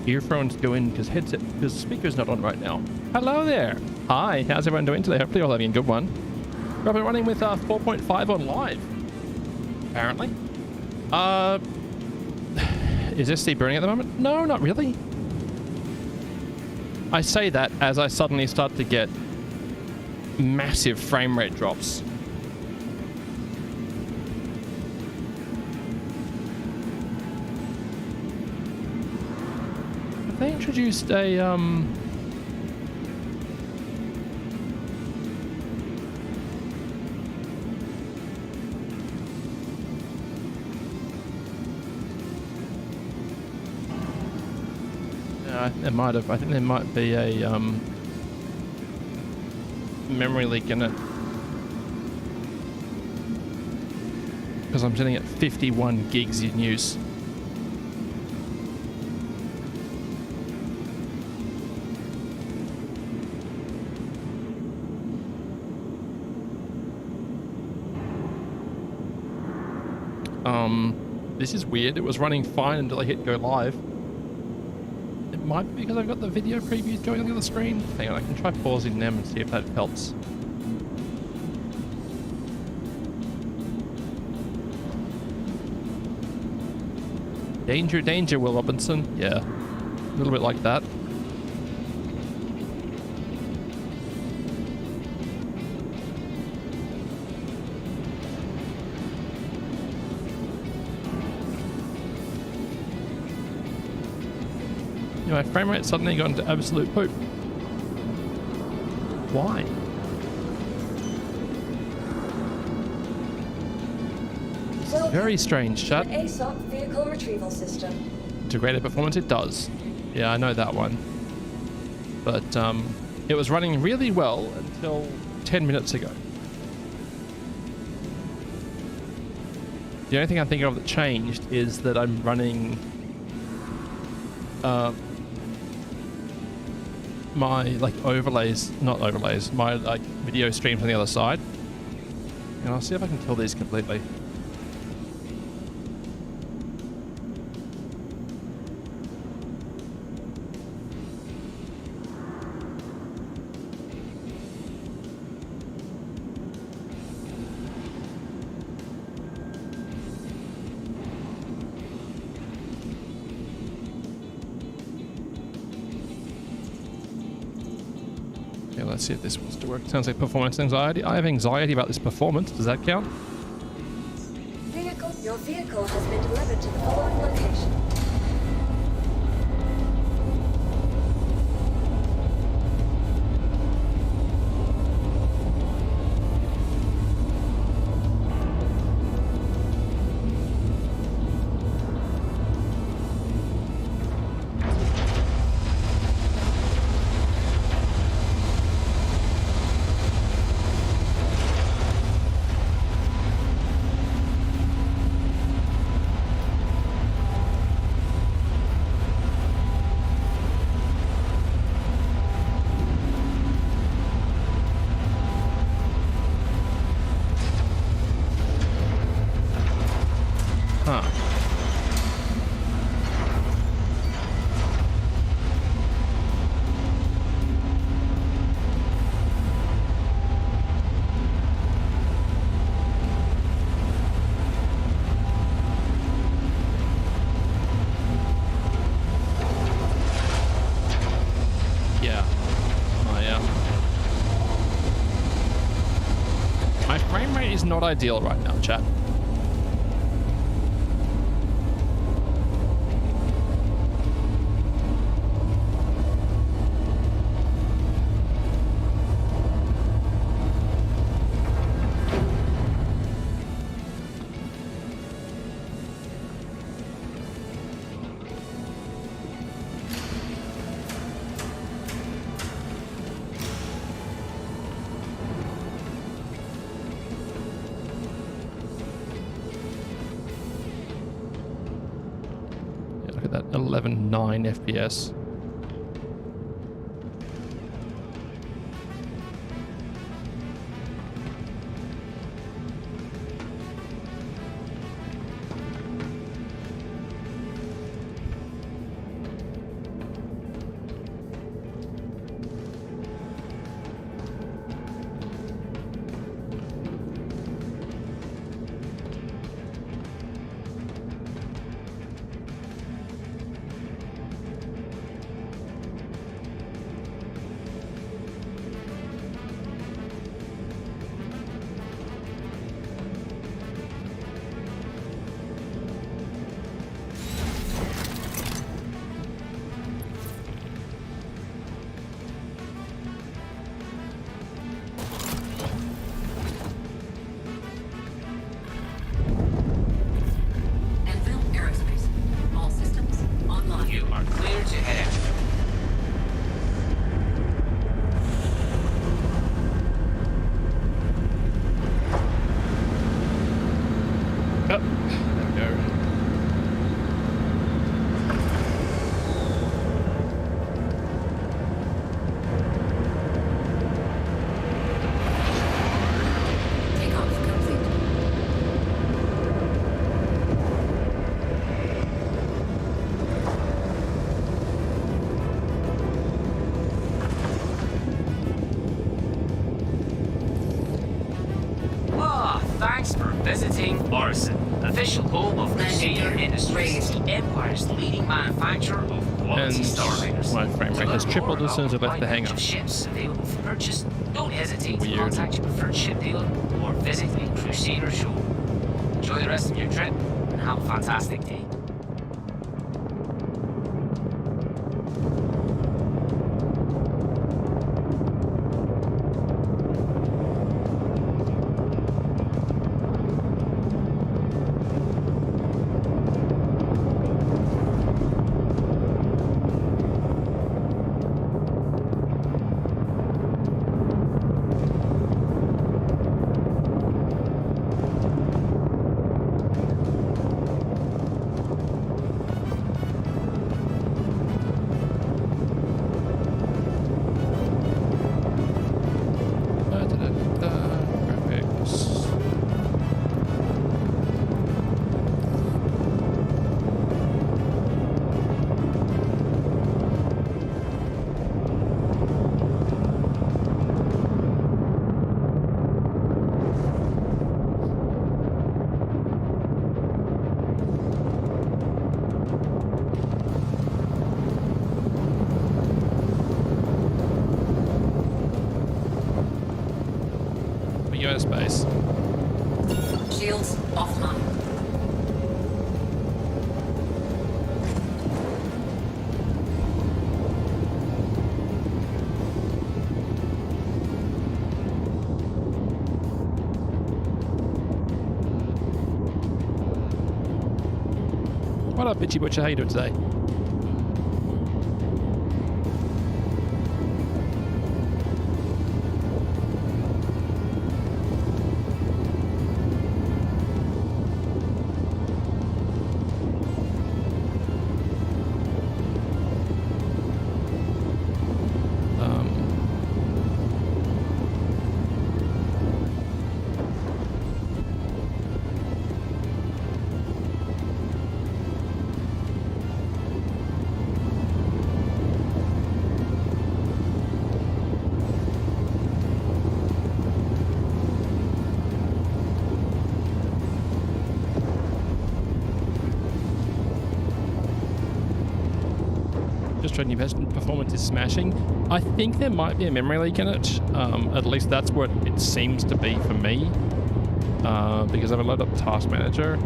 earphones go in because speaker's not on right now. Hello there. Hi, how's everyone doing today? Hopefully you're all having a good one. I've been running with 4.5 on live, apparently. Is SC burning at the moment? No, not really. I say that as I suddenly start to get massive frame rate drops. Have they introduced a it might have. I think there might be a memory leak in it, because I'm sitting at 51 gigs in use. This is weird. It was running fine until I hit go live. It might be because I've got the video previews going on the other screen. Hang on, I can try pausing them and see if that helps. Danger, danger, Will Robinson. Yeah, a little bit like that. My frame rate suddenly got into absolute poop. Why? Very strange, chat. ASOP vehicle retrieval system. Integrated performance, it does. Yeah, I know that one. But it was running really well until 10 minutes ago. The only thing I'm thinking of that changed is that I'm running my overlays, not overlays, my video streams on the other side. And I'll see if I can kill these completely. Let's see if this wants to work. Sounds like performance anxiety. I have anxiety about this performance. Does that count? Your vehicle has been delivered to the following location. Not ideal right now, chat. That 11.9 FPS. visiting Orison, official home of Crusader Industries, the Empire's leading manufacturer of quality And starliners. my frame rate has tripled as soon as I left the hangar. Of ships available for purchase. Don't hesitate to Weird. contact your preferred ship dealer or visit the Crusader show. Enjoy the rest of your trip and have a fantastic day. Graphics. We go to space. Shields offline. What up, Bitchy Butcher? How you doing today? Just checking if performance is smashing. I think there might be a memory leak in it. At least that's what it seems to be for me. Because I've loaded up Task Manager.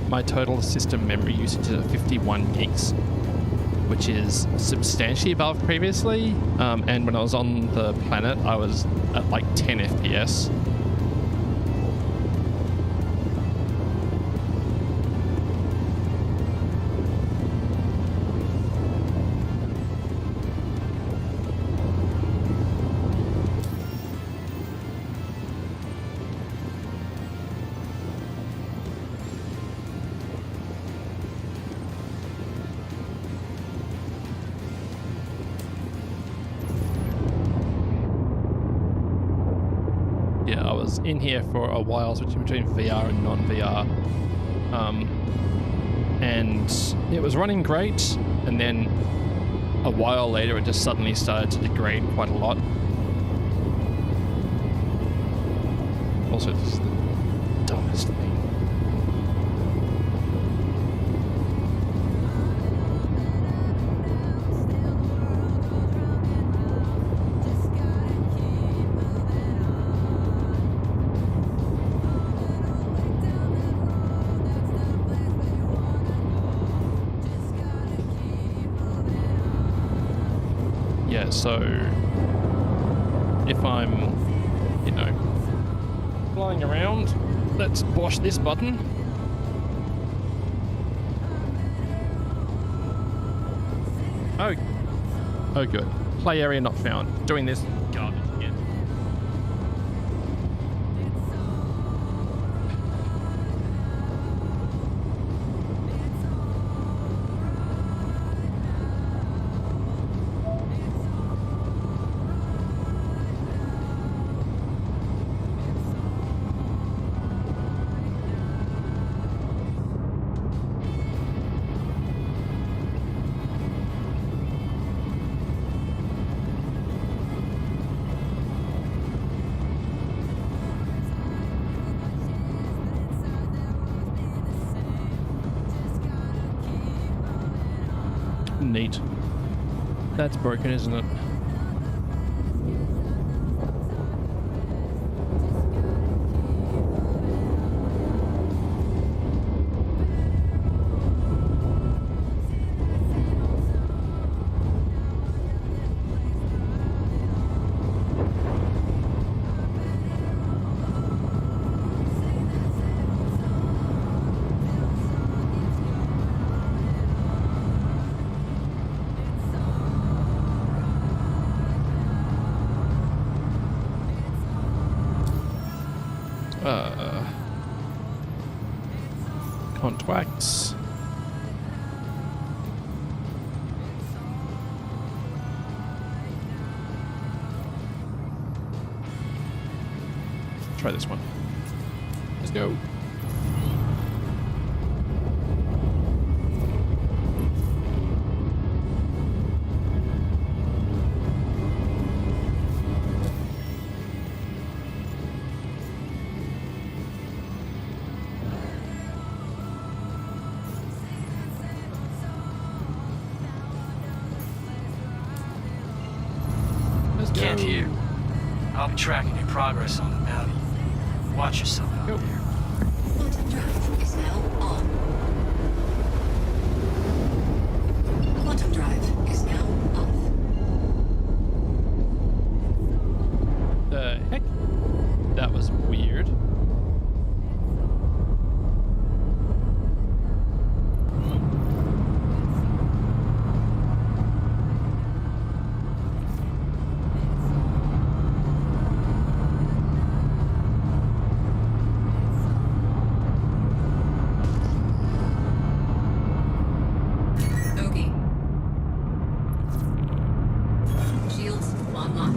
My total system memory usage is 51 gigs, which is substantially above previously. And when I was on the planet, I was at like 10 FPS. Yeah, I was in here for a while, switching between VR and non-VR. And it was running great, and then a while later it just suddenly started to degrade quite a lot. Also, this is the dumbest thing. Yeah, so if I'm, you know, flying around, let's wash this button. Oh good. Play area not found. Doing this garbage again. Neat. That's broken, isn't it? Contacts. Try this one. Let's go. Let's go. Can't hear. I'll be tracking your progress on the Mountie. Watch yourself out Go. there. Quantum drive is now on. Quantum drive is now off. The heck? That was weird. Ogie. Shields online.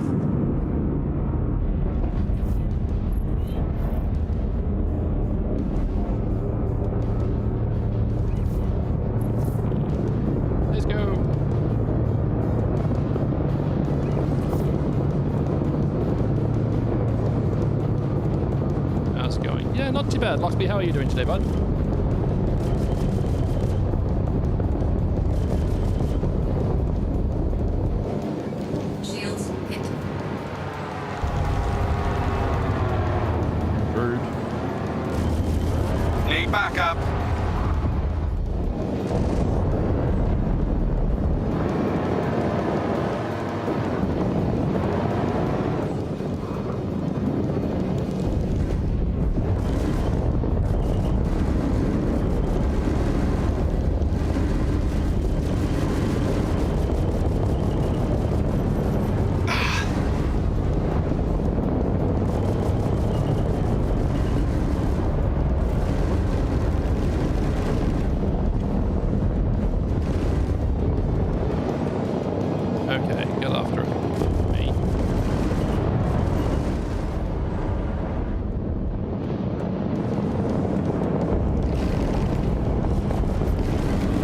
Let's go. How's it going? Yeah, not too bad. Loxby, how are you doing today, bud? Shields hit. Rude. Need backup. Okay, get after me.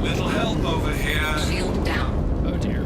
Little help over here. Shield down. Oh dear.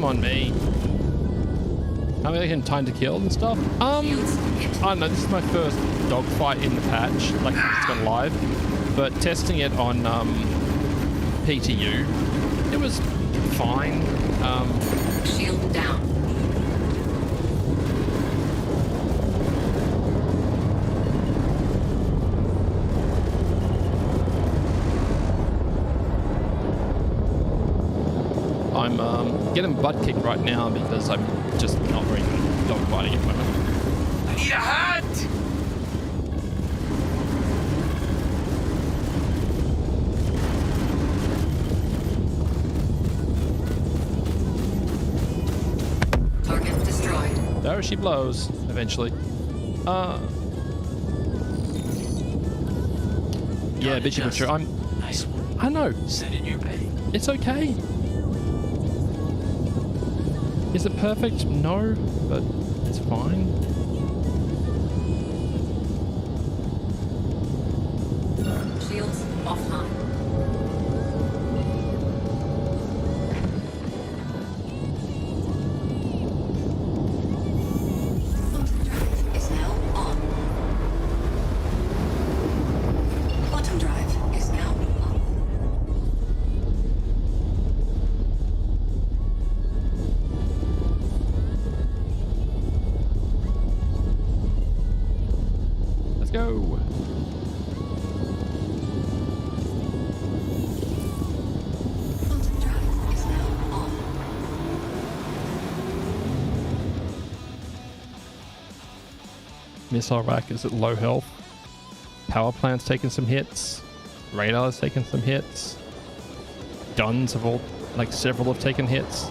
on me. I'm making time to kill and stuff. I don't know, this is my first dogfight in the patch, like it's gone live. But testing it on PTU, it was fine. Shield down. I'm getting butt kicked right now because I'm just not very good at dogfighting at the moment. I need a hand! Target destroyed. There she blows, eventually. Yeah, bitchy butcher. Nice one. I know. Send in your pay. It's okay. Is it perfect? No, but it's fine. Shields offline. Quantum drive is now on. Quantum drive is now on. Let's go. Quantum drive is now on. Missile rack is at low health. Power plant's taking some hits. Radar's taking some hits. Guns have all, like several have taken hits.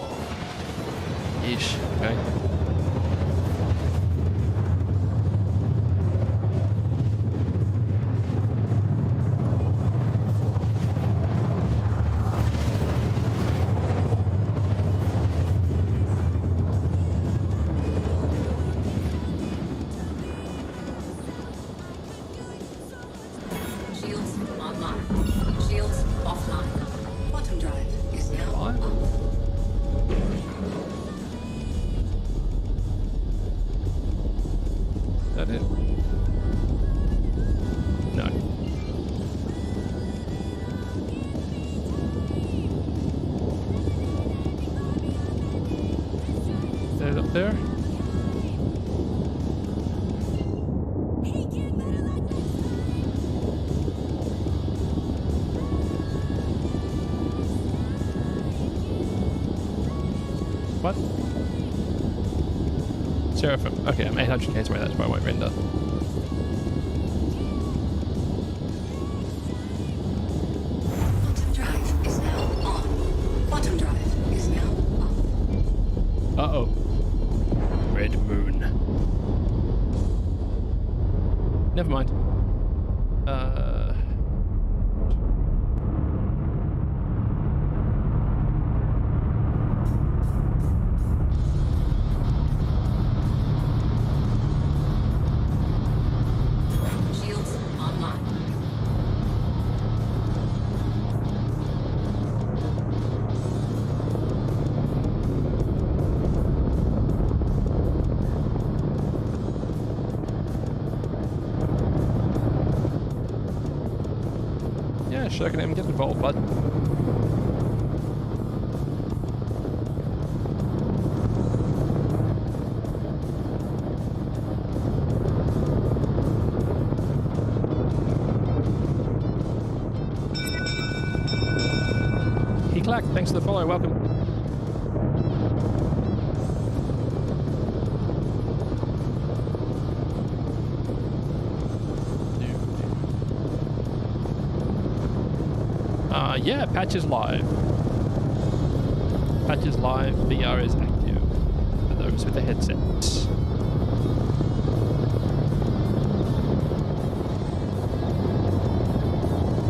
Ish. Okay. Shields online. Shields offline. Quantum drive is now Fine. on. Is that it? No. Is that it up there? What? Seraphim. Okay, I'm 800 Ks away, that's why I won't render. Quantum drive is now on. Quantum drive is now on. Uh-oh. Red moon. Never mind. Shields online. Yeah, sure, can even get involved, bud. He clacked, thanks for the follow, welcome. Yeah, patch is live. Patch is live, VR is active for those with a headset.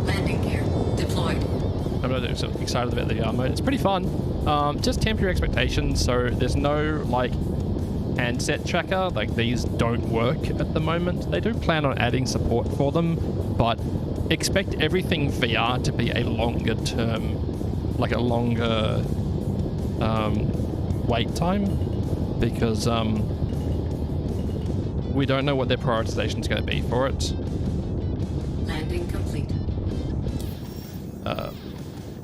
Landing gear deployed. I'm not so excited about the VR mode. It's pretty fun. Just temper your expectations. So there's no like handset tracker. Like these don't work at the moment. They do plan on adding support for them, but expect everything VR to be a longer term, like a longer wait time because we don't know what their prioritization is going to be for it. Landing complete.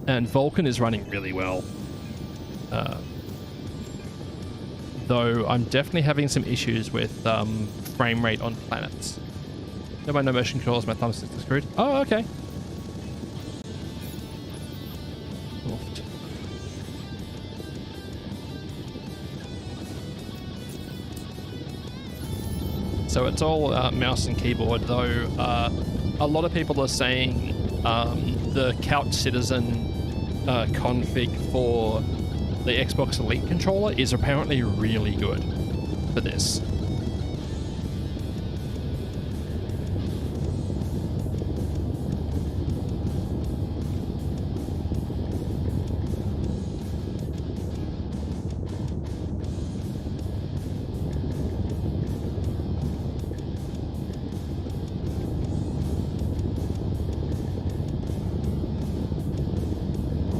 And Vulcan is running really well. Though I'm definitely having some issues with frame rate on planets. No motion controls, my thumbstick is screwed. Oh, okay. Oofed. So it's all mouse and keyboard, though a lot of people are saying the Couch Citizen config for the Xbox Elite controller is apparently really good for this.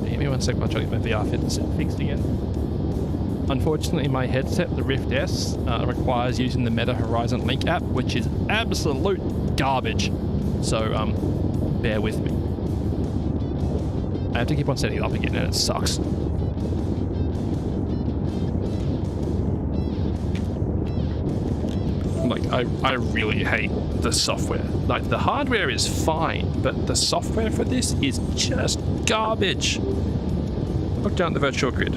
Give me 1 second, I'll try to get my VR headset fixed again. Unfortunately, my headset, the Rift S, requires using the Meta Horizon Link app, which is absolute garbage. So, bear with me. I have to keep on setting it up again, and it sucks. Like, I really hate the software. Like, the hardware is fine, but the software for this is just garbage. Look down at the virtual grid.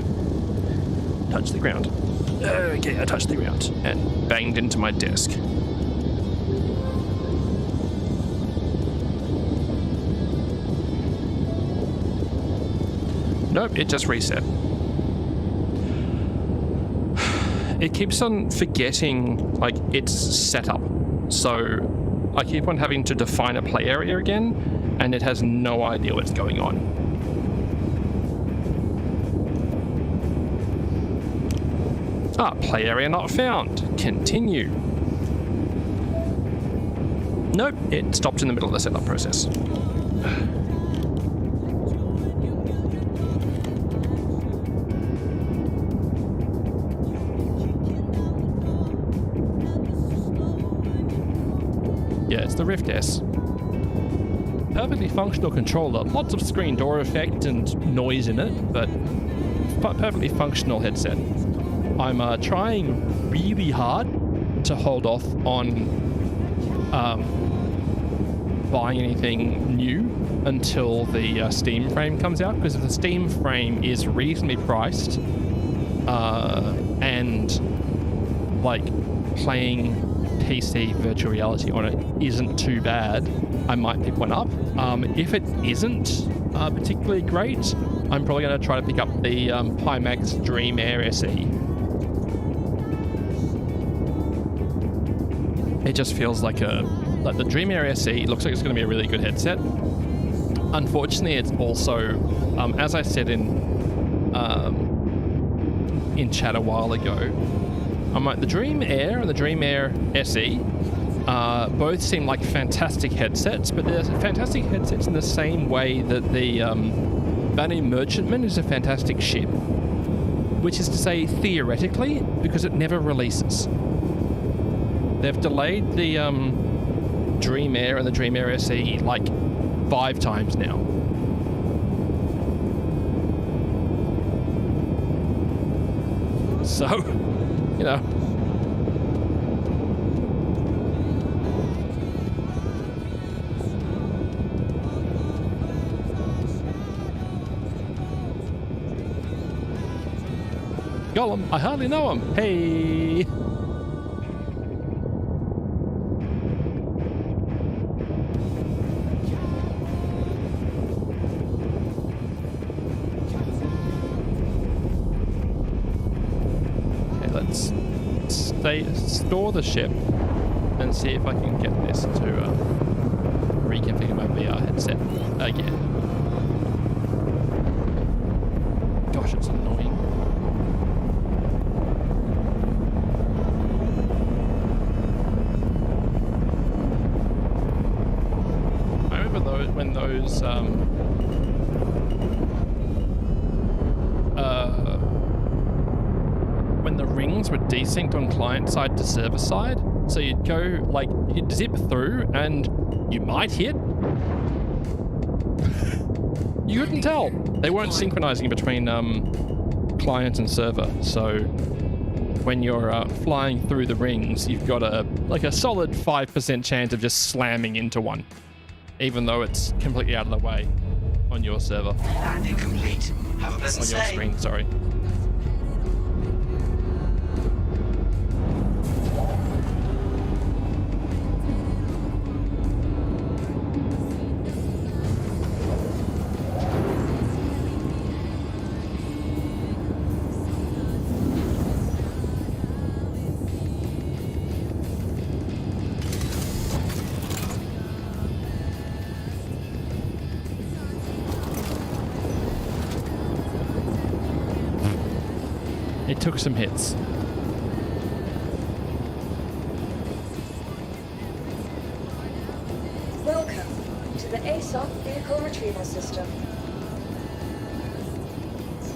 Touch the ground. Okay, I touched the ground and banged into my desk. Nope, it just reset. It keeps on forgetting, like, its setup. So I keep on having to define a play area again, and it has no idea what's going on. Ah, play area not found. Continue. Nope, it stopped in the middle of the setup process. Yeah, it's the Rift S. Perfectly functional controller, lots of screen door effect and noise in it, but perfectly functional headset. I'm trying really hard to hold off on buying anything new until the Steam frame comes out, because if the Steam frame is reasonably priced and like playing PC virtual reality on it isn't too bad, I might pick one up. If it isn't particularly great, I'm probably going to try to pick up the Pimax Dream Air SE. It just feels like the Dream Air SE looks like it's going to be a really good headset. Unfortunately, it's also, as I said in chat a while ago, I'm like, the Dream Air and the Dream Air SE both seem like fantastic headsets, but they're fantastic headsets in the same way that the Banu Merchantman is a fantastic ship, which is to say, theoretically, because it never releases. They've delayed the Dream Air and the Dream Air SE like 5 times now. So, you know. Gollum, I hardly know him. Hey. Let's store the ship and see if I can get this to reconfigure my VR headset again. Gosh, it's annoying. I remember when those and the rings were desynced on client side to server side. So you'd go, like, you'd zip through and you might hit. You couldn't tell. They weren't synchronizing between client and server. So when you're flying through the rings, you've got a solid 5% chance of just slamming into one, even though it's completely out of the way on your server. Landing complete. Have a pleasant On your stay. screen, sorry. It took some hits. Welcome to the ASOP Vehicle Retrieval System.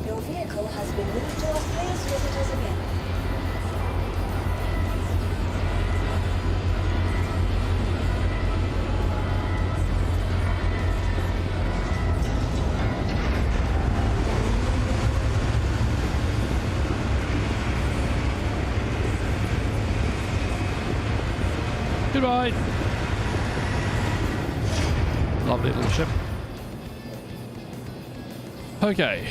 Your vehicle has been moved to our phased visitors again. Goodbye. Lovely little ship. Okay.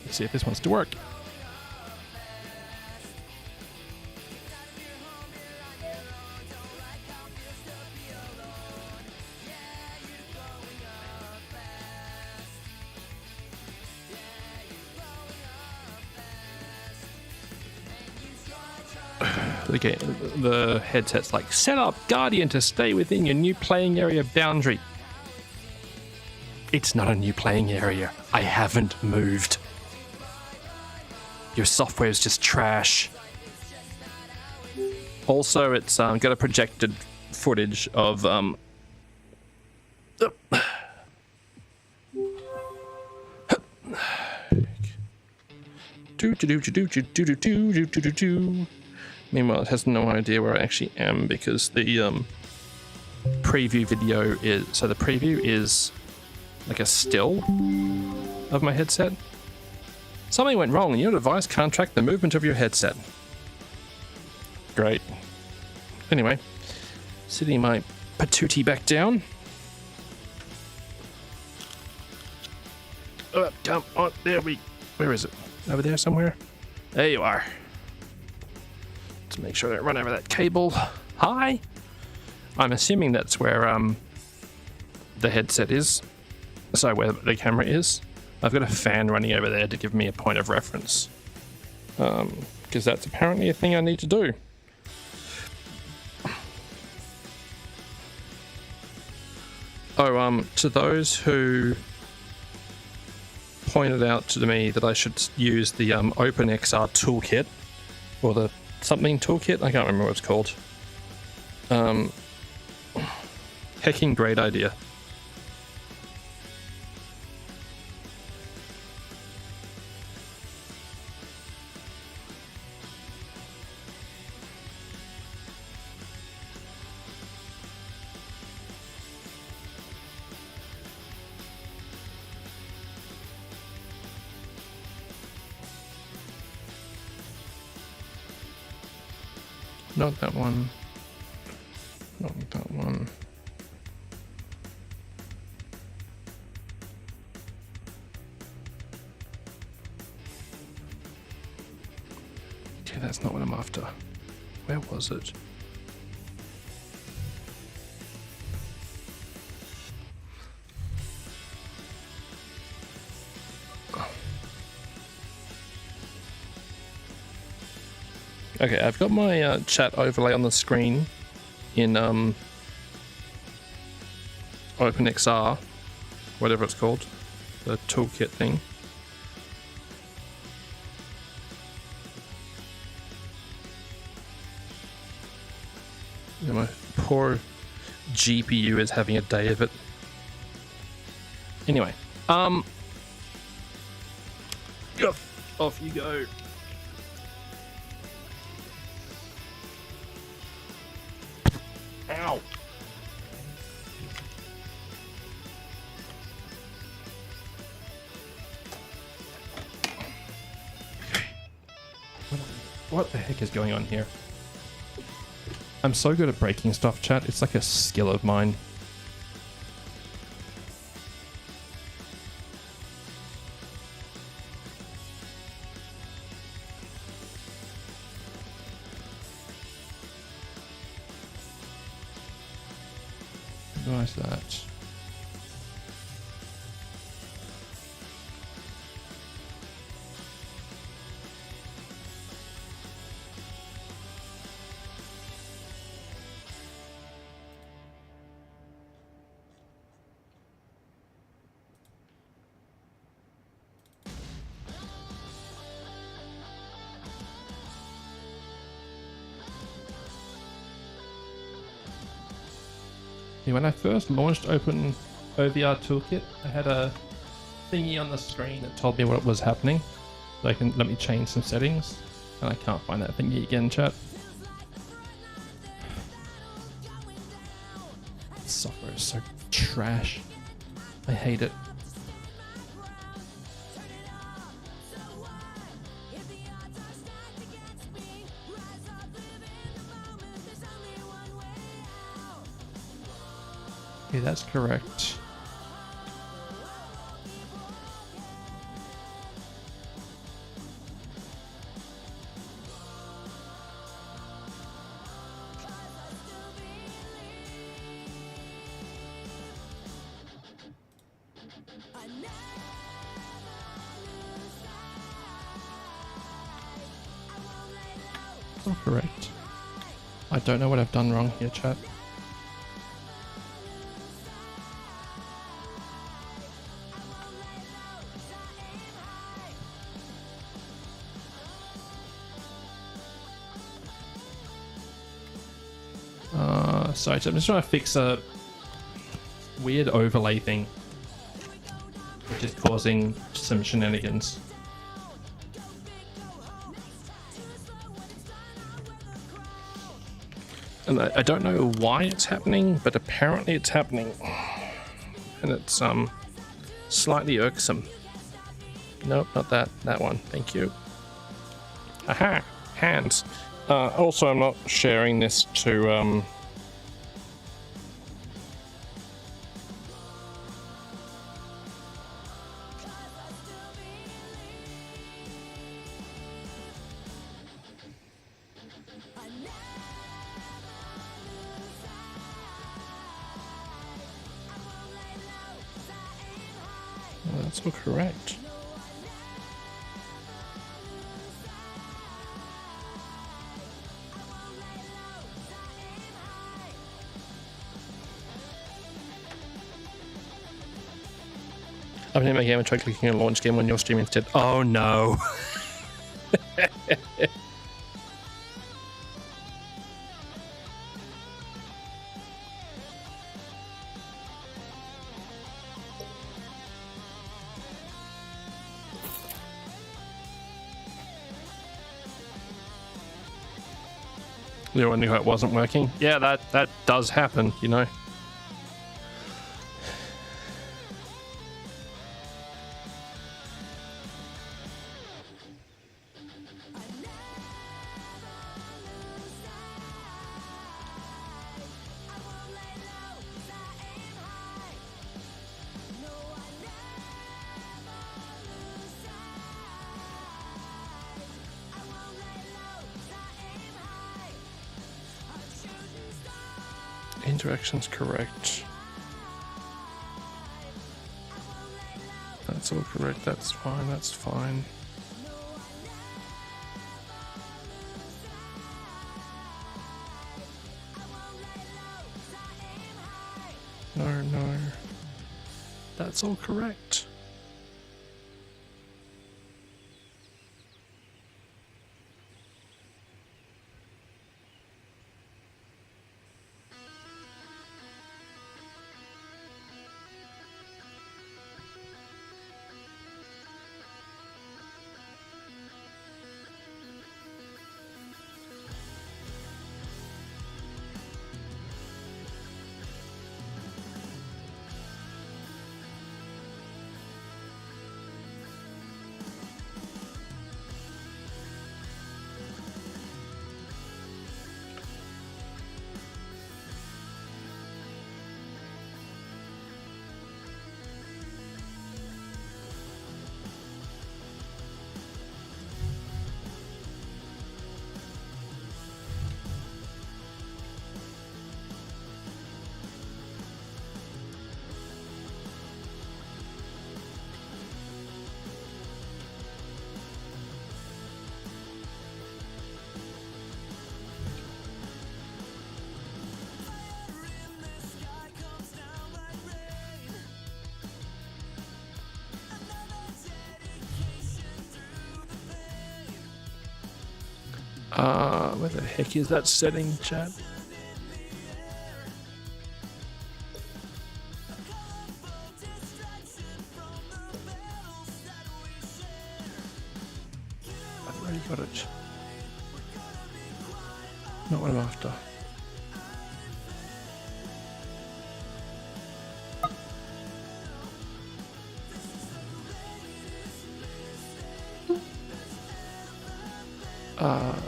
Let's see if this wants to work. Okay, the headset's like, set up Guardian to stay within your new playing area boundary. It's not a new playing area. I haven't moved. Your software is just trash. Also, it's got a projected footage of Meanwhile, it has no idea where I actually am because the preview video is... So the preview is like a still of my headset. Something went wrong and your device can't track the movement of your headset. Great. Anyway, sitting my patootie back down. Oh, come on, there we... Where is it? Over there somewhere? There you are. To make sure I don't run over that cable. Hi! I'm assuming that's where the headset is. So where the camera is. I've got a fan running over there to give me a point of reference. Because that's apparently a thing I need to do. Oh, to those who pointed out to me that I should use the OpenXR toolkit, or the something toolkit, I can't remember what it's called. Hecking great idea. Not that one. Not that one. Okay, that's not what I'm after. Where was it? Okay, I've got my chat overlay on the screen in OpenXR, whatever it's called, the toolkit thing. Yeah, my poor GPU is having a day of it. Anyway, off you go. Ow. What the heck is going on here? I'm so good at breaking stuff, chat. It's like a skill of mine. Why is that? Yeah, when I first launched Open OVR Toolkit, I had a thingy on the screen that told me what was happening. So I can let me change some settings, and I can't find that thingy again, chat. This software is so trash. I hate it. Okay, that's correct. It's not correct. I don't know what I've done wrong here, chat. Sorry, so I'm just trying to fix a weird overlay thing, which is causing some shenanigans. And I don't know why it's happening, but apparently it's happening. And it's slightly irksome. Nope, not that. That one. Thank you. Aha! Hands. Also, I'm not sharing this to that's all correct. I've never game and tried clicking a launch game on your stream instead. Oh no. You knew it wasn't working. Yeah, that does happen, you know. Interaction's correct. That's all correct. That's fine. That's fine. No. That's all correct. Where the heck is that setting, chat? I've already got it. Not what I'm after.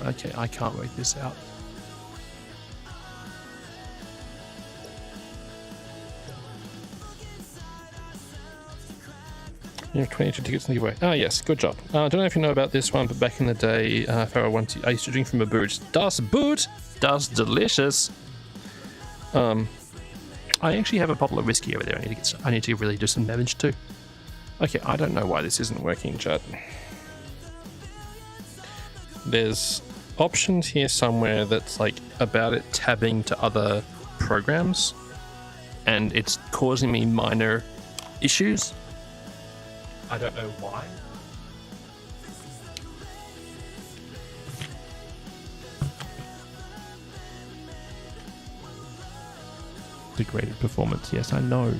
Okay, I can't work this out. You have 22 tickets in the giveaway. Ah, yes, good job. I don't know if you know about this one, but back in the day, Pharaoh I used to drink from a boot. Das Boot! Das delicious! I actually have a bottle of whiskey over there. I need to really do some damage too. Okay, I don't know why this isn't working, chat. There's options here somewhere that's like about it tabbing to other programs, and it's causing me minor issues. I don't know why. Degraded performance, yes, I know.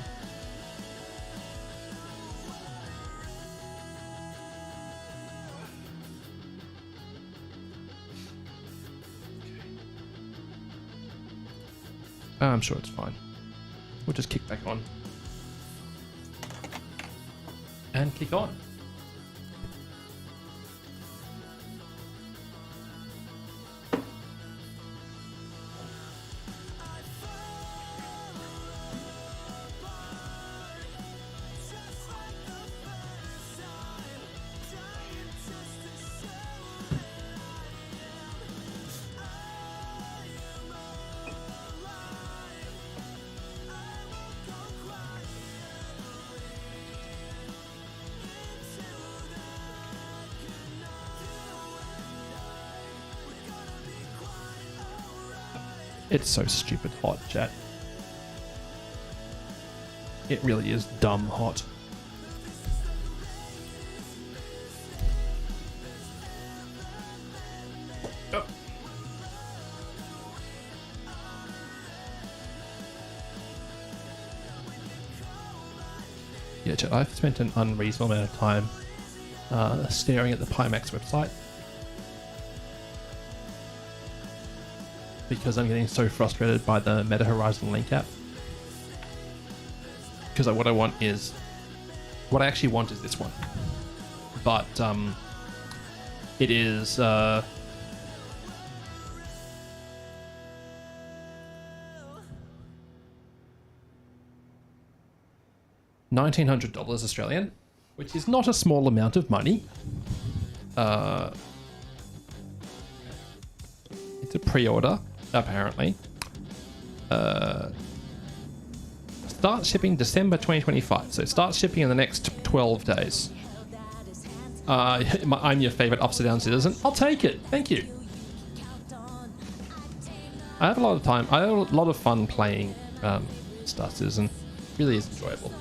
I'm sure it's fine. We'll just kick back on. And kick on. It's so stupid hot, chat. It really is dumb hot. Oh. Yeah, chat, I've spent an unreasonable amount of time staring at the Pimax website, because I'm getting so frustrated by the Meta Horizon link app. Because what I actually want is this one, but it is $1,900 Australian, which is not a small amount of money. It's a pre-order, apparently. Start shipping December 2025. So it starts shipping in the next 12 days. I'm your favorite upside down citizen. I'll take it. Thank you. I have a lot of time. I have a lot of fun playing Star Citizen. Really is enjoyable.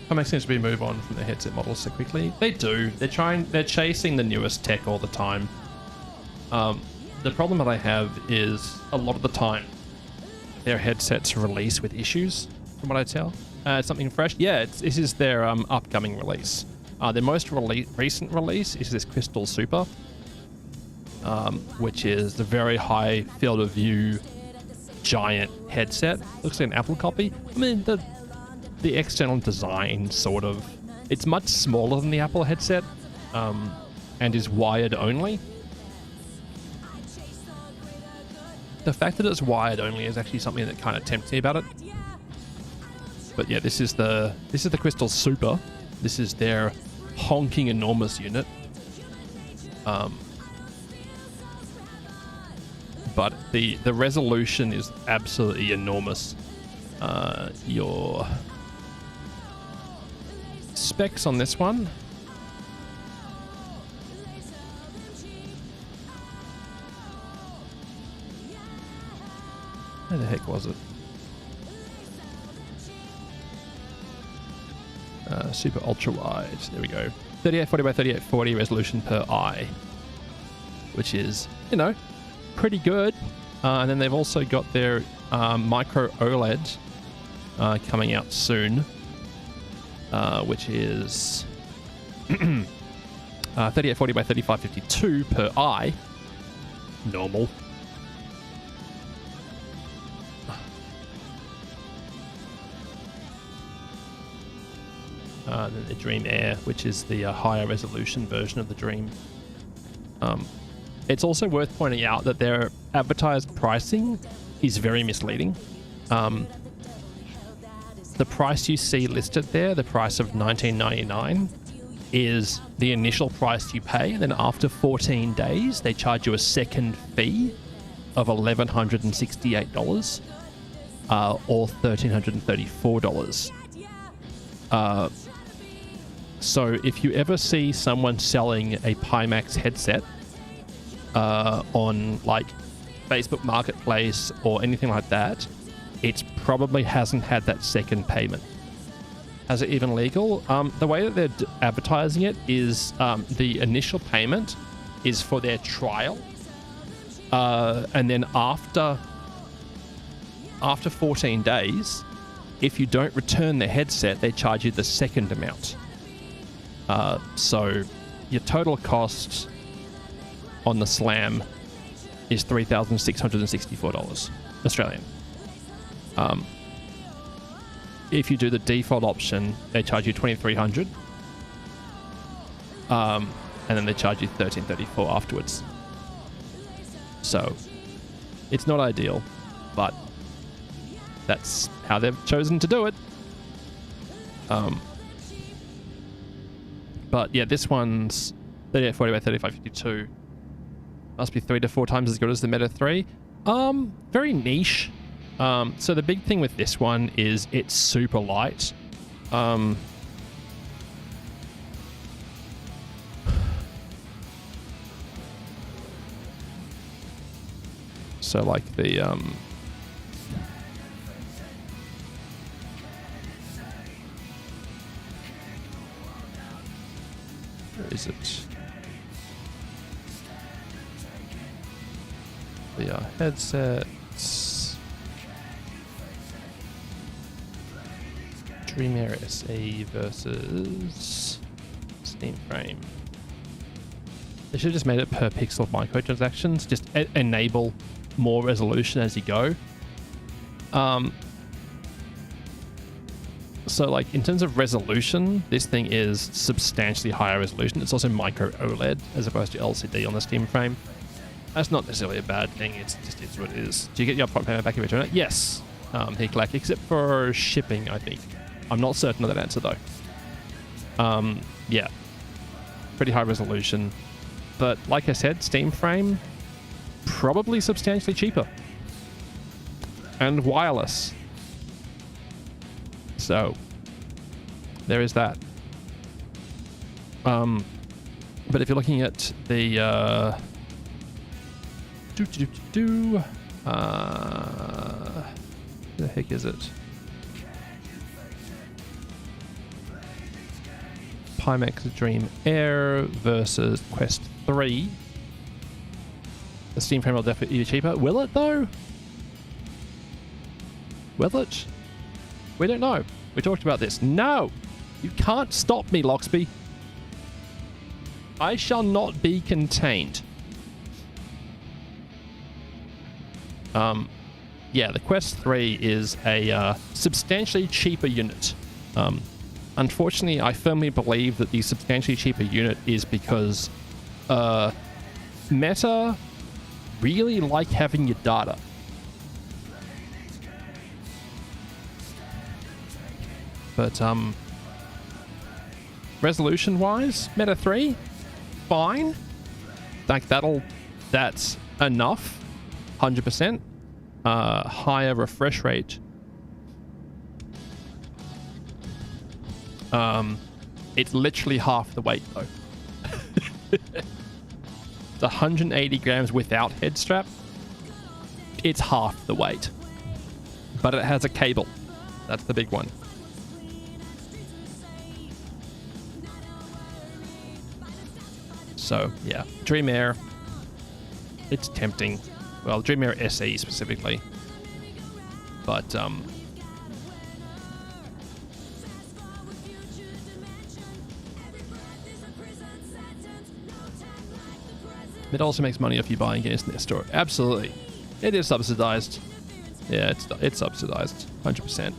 That makes sense to be move on from the headset models so quickly. They do. They're chasing the newest tech all the time. The problem that I have is a lot of the time their headsets release with issues, from what I tell. Something fresh. Yeah, this is their upcoming release. Their most recent release is this Crystal Super, which is the very high field of view giant headset. Looks like an Apple copy. I mean, the external design sort of, it's much smaller than the Apple headset, and is wired only. The fact that it's wired only is actually something that kind of tempts me about it. But yeah, this is the Crystal Super. This is their honking enormous unit. But the resolution is absolutely enormous. specs on this one. Where the heck was it? Super ultra wide. There we go. 3840 by 3840 resolution per eye, which is, you know, pretty good. And then they've also got their micro OLED coming out soon, which is 3840 by 3552 per eye. Normal. Then the Dream Air, which is the higher resolution version of the Dream. It's also worth pointing out that their advertised pricing is very misleading. The price you see listed there, the price of $19.99, is the initial price you pay, and then after 14 days, they charge you a second fee of $1,168 or $1,334. So if you ever see someone selling a Pimax headset on like Facebook Marketplace or anything like that, it probably hasn't had that second payment. Is it even legal? The way that they're advertising it is the initial payment is for their trial, and then after 14 days, if you don't return the headset, they charge you the second amount. So your total cost on the Slam is $3,664 Australian. If you do the default option, they charge you $2,300, and then they charge you $1,334 afterwards. So it's not ideal, but that's how they've chosen to do it. But yeah, this one's 3840 by 3552. Must be 3 to 4 times as good as the Meta 3. Very niche. So the big thing with this one is it's super light. So like the where is it? The headsets. Dream Air SE versus Steam Frame. They should have just made it per pixel microtransactions. Just enable more resolution as you go. So like in terms of resolution, this thing is substantially higher resolution. It's also micro OLED as opposed to LCD on the Steam Frame. That's not necessarily a bad thing. It's what it is. Do you get your upfront payment back if you return it? Yes. Hicklack, except for shipping, I think. I'm not certain of that answer though. Yeah. Pretty high resolution. But like I said, Steam Frame, probably substantially cheaper. And wireless. So, there is that. But if you're looking at the the heck is it? Pimax Dream Air versus Quest 3. The Steam Frame will definitely be cheaper. Will it though? Will it? We don't know. We talked about this. No! You can't stop me, Loxby. I shall not be contained. Yeah, the Quest 3 is a substantially cheaper unit. Unfortunately, I firmly believe that the substantially cheaper unit is because Meta really like having your data. But resolution wise, Meta 3, fine. Like that's enough. 100%. Higher refresh rate. It's literally half the weight though. It's 180 grams without head strap. It's half the weight. But it has a cable. That's the big one. So, yeah. Dream Air. It's tempting. Well, Dream Air SE specifically. But, it also makes money if you buy games in their store. Absolutely. It is subsidized. Yeah, it's subsidized. 100%.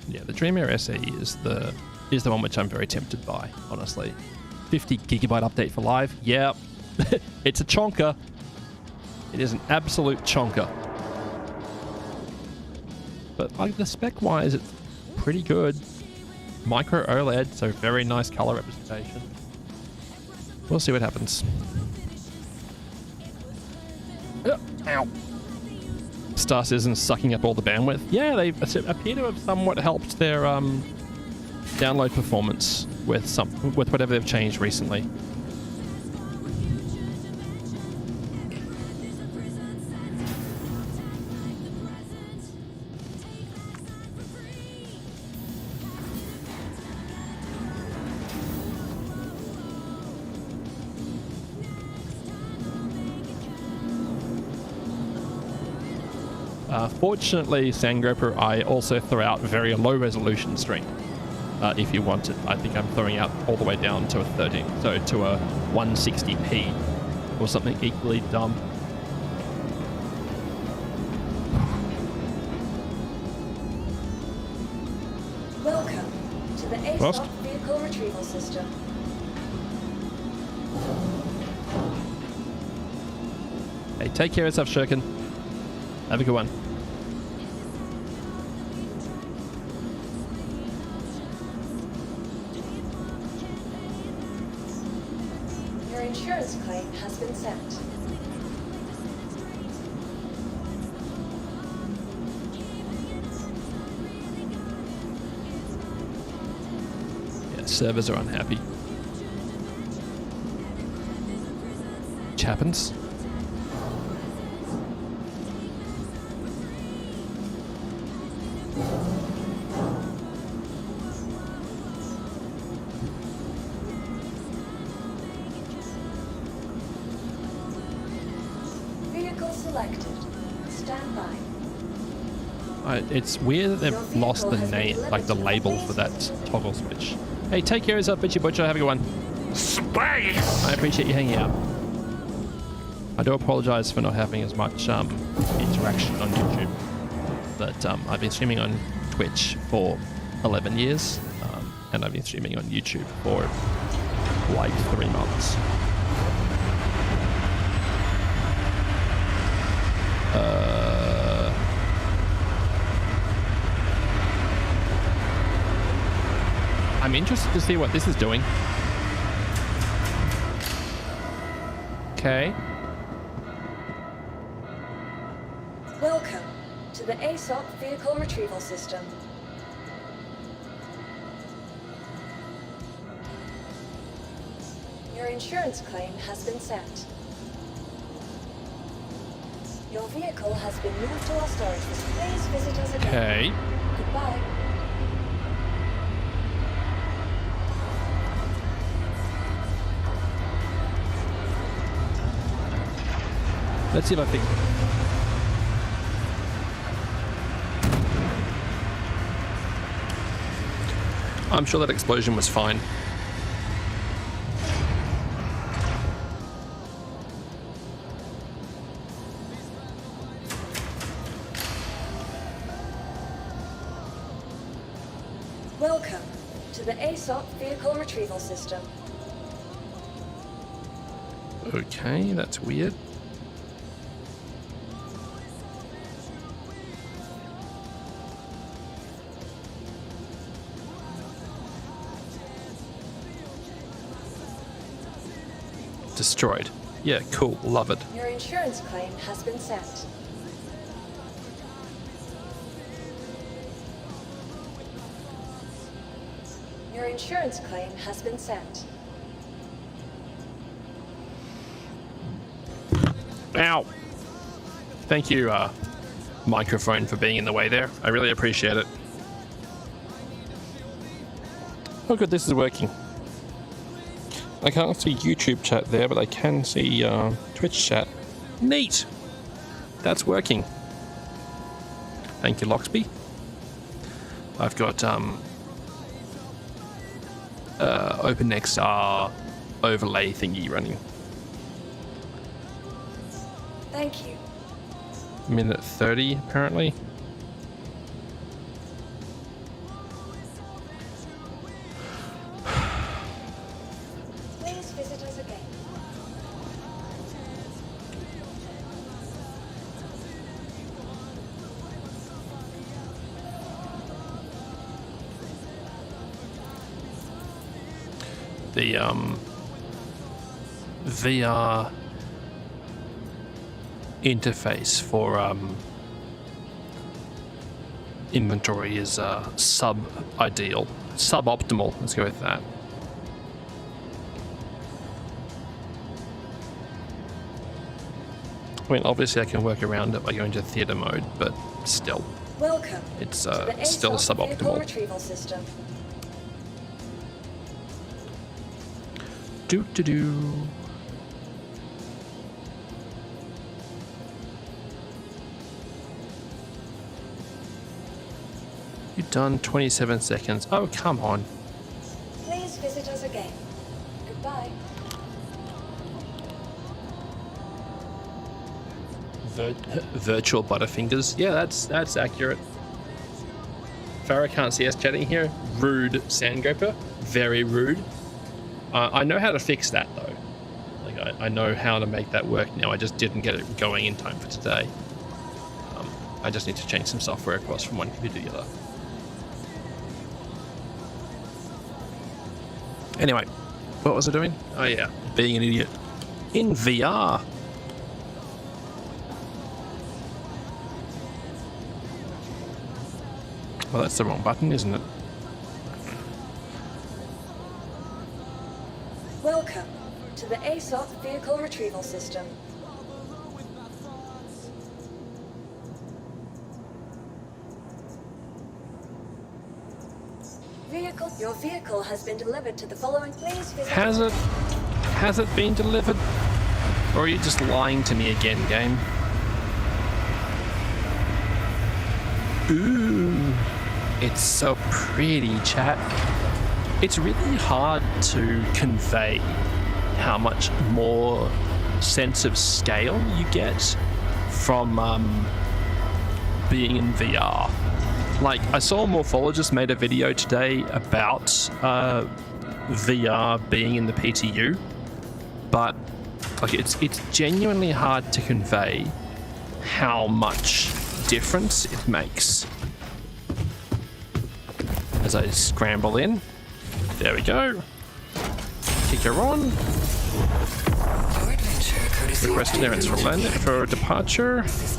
Yeah, the Dream Air SE is the one which I'm very tempted by, honestly. 50 gigabyte update for live. Yep. It's a chonker. It is an absolute chonker. But like the spec wise, it's pretty good. Micro OLED, so very nice color representation. We'll see what happens. Ow. Star Citizen sucking up all the bandwidth. Yeah, they appear to have somewhat helped their download performance with whatever they've changed recently. Fortunately, Sandgroper, I also throw out very low resolution stream. If you want it, I think I'm throwing out all the way down to a 13, so to a 160p or something equally dumb. Welcome to the Lost? ASOP Vehicle Retrieval System. Hey, take care of yourself, Shurkin. Have a good one. Your insurance claim has been sent. Yeah, servers are unhappy. Which happens. Vehicle selected. Stand by. It's weird that they've lost the name, like the label for that toggle switch. Hey, take care of yourself, Bitchy Butcher. Have a good one. Space! I appreciate you hanging out. I do apologize for not having as much interaction on YouTube, but I've been streaming on Twitch for 11 years, and I've been streaming on YouTube for like 3 months. I'm interested to see what this is doing. Okay. Welcome to the ASOP Vehicle Retrieval System. Your insurance claim has been sent. Your vehicle has been moved to our storage facility. Please visit us again. Okay. Goodbye. Let's see if I think. I'm sure that explosion was fine. Welcome to the ASOP Vehicle Retrieval System. Okay, that's weird. Destroyed. Yeah, cool. Love it. Your insurance claim has been sent. Your insurance claim has been sent. Ow! Thank you, microphone, for being in the way there. I really appreciate it. Oh good, this is working. I can't see YouTube chat there, but I can see Twitch chat. Neat! That's working. Thank you, Loxby. I've got OpenXR overlay thingy running. Thank you. Minute 30, apparently. Please visit us again. The VR interface for inventory is sub-ideal. Suboptimal, let's go with that. I mean, obviously I can work around it by going to theater mode, but still, Welcome it's to the still ASOP vehicle suboptimal. retrieval system. Do. You've done 27 seconds. Oh, come on. Please visit us again. Goodbye. Virtual Butterfingers. Yeah, that's accurate. Farah can't see us chatting here. Rude, Sandgroper. Very rude. I know how to fix that though. Like I know how to make that work now. I just didn't get it going in time for today. I just need to change some software across from one computer to the other. Anyway, what was I doing? Oh yeah, being an idiot. In VR. Well, that's the wrong button, isn't it? Welcome to the ASOP vehicle retrieval system. Your vehicle has been delivered to the following. Please visit. Has it been delivered? Or are you just lying to me again, game? Ooh, it's so pretty, chat. It's really hard to convey how much more sense of scale you get from being in VR. Like, I saw Morphologist made a video today about VR being in the PTU, but like it's genuinely hard to convey how much difference it makes. As I scramble in, there we go. Kick her on. Request clearance for departure. Let's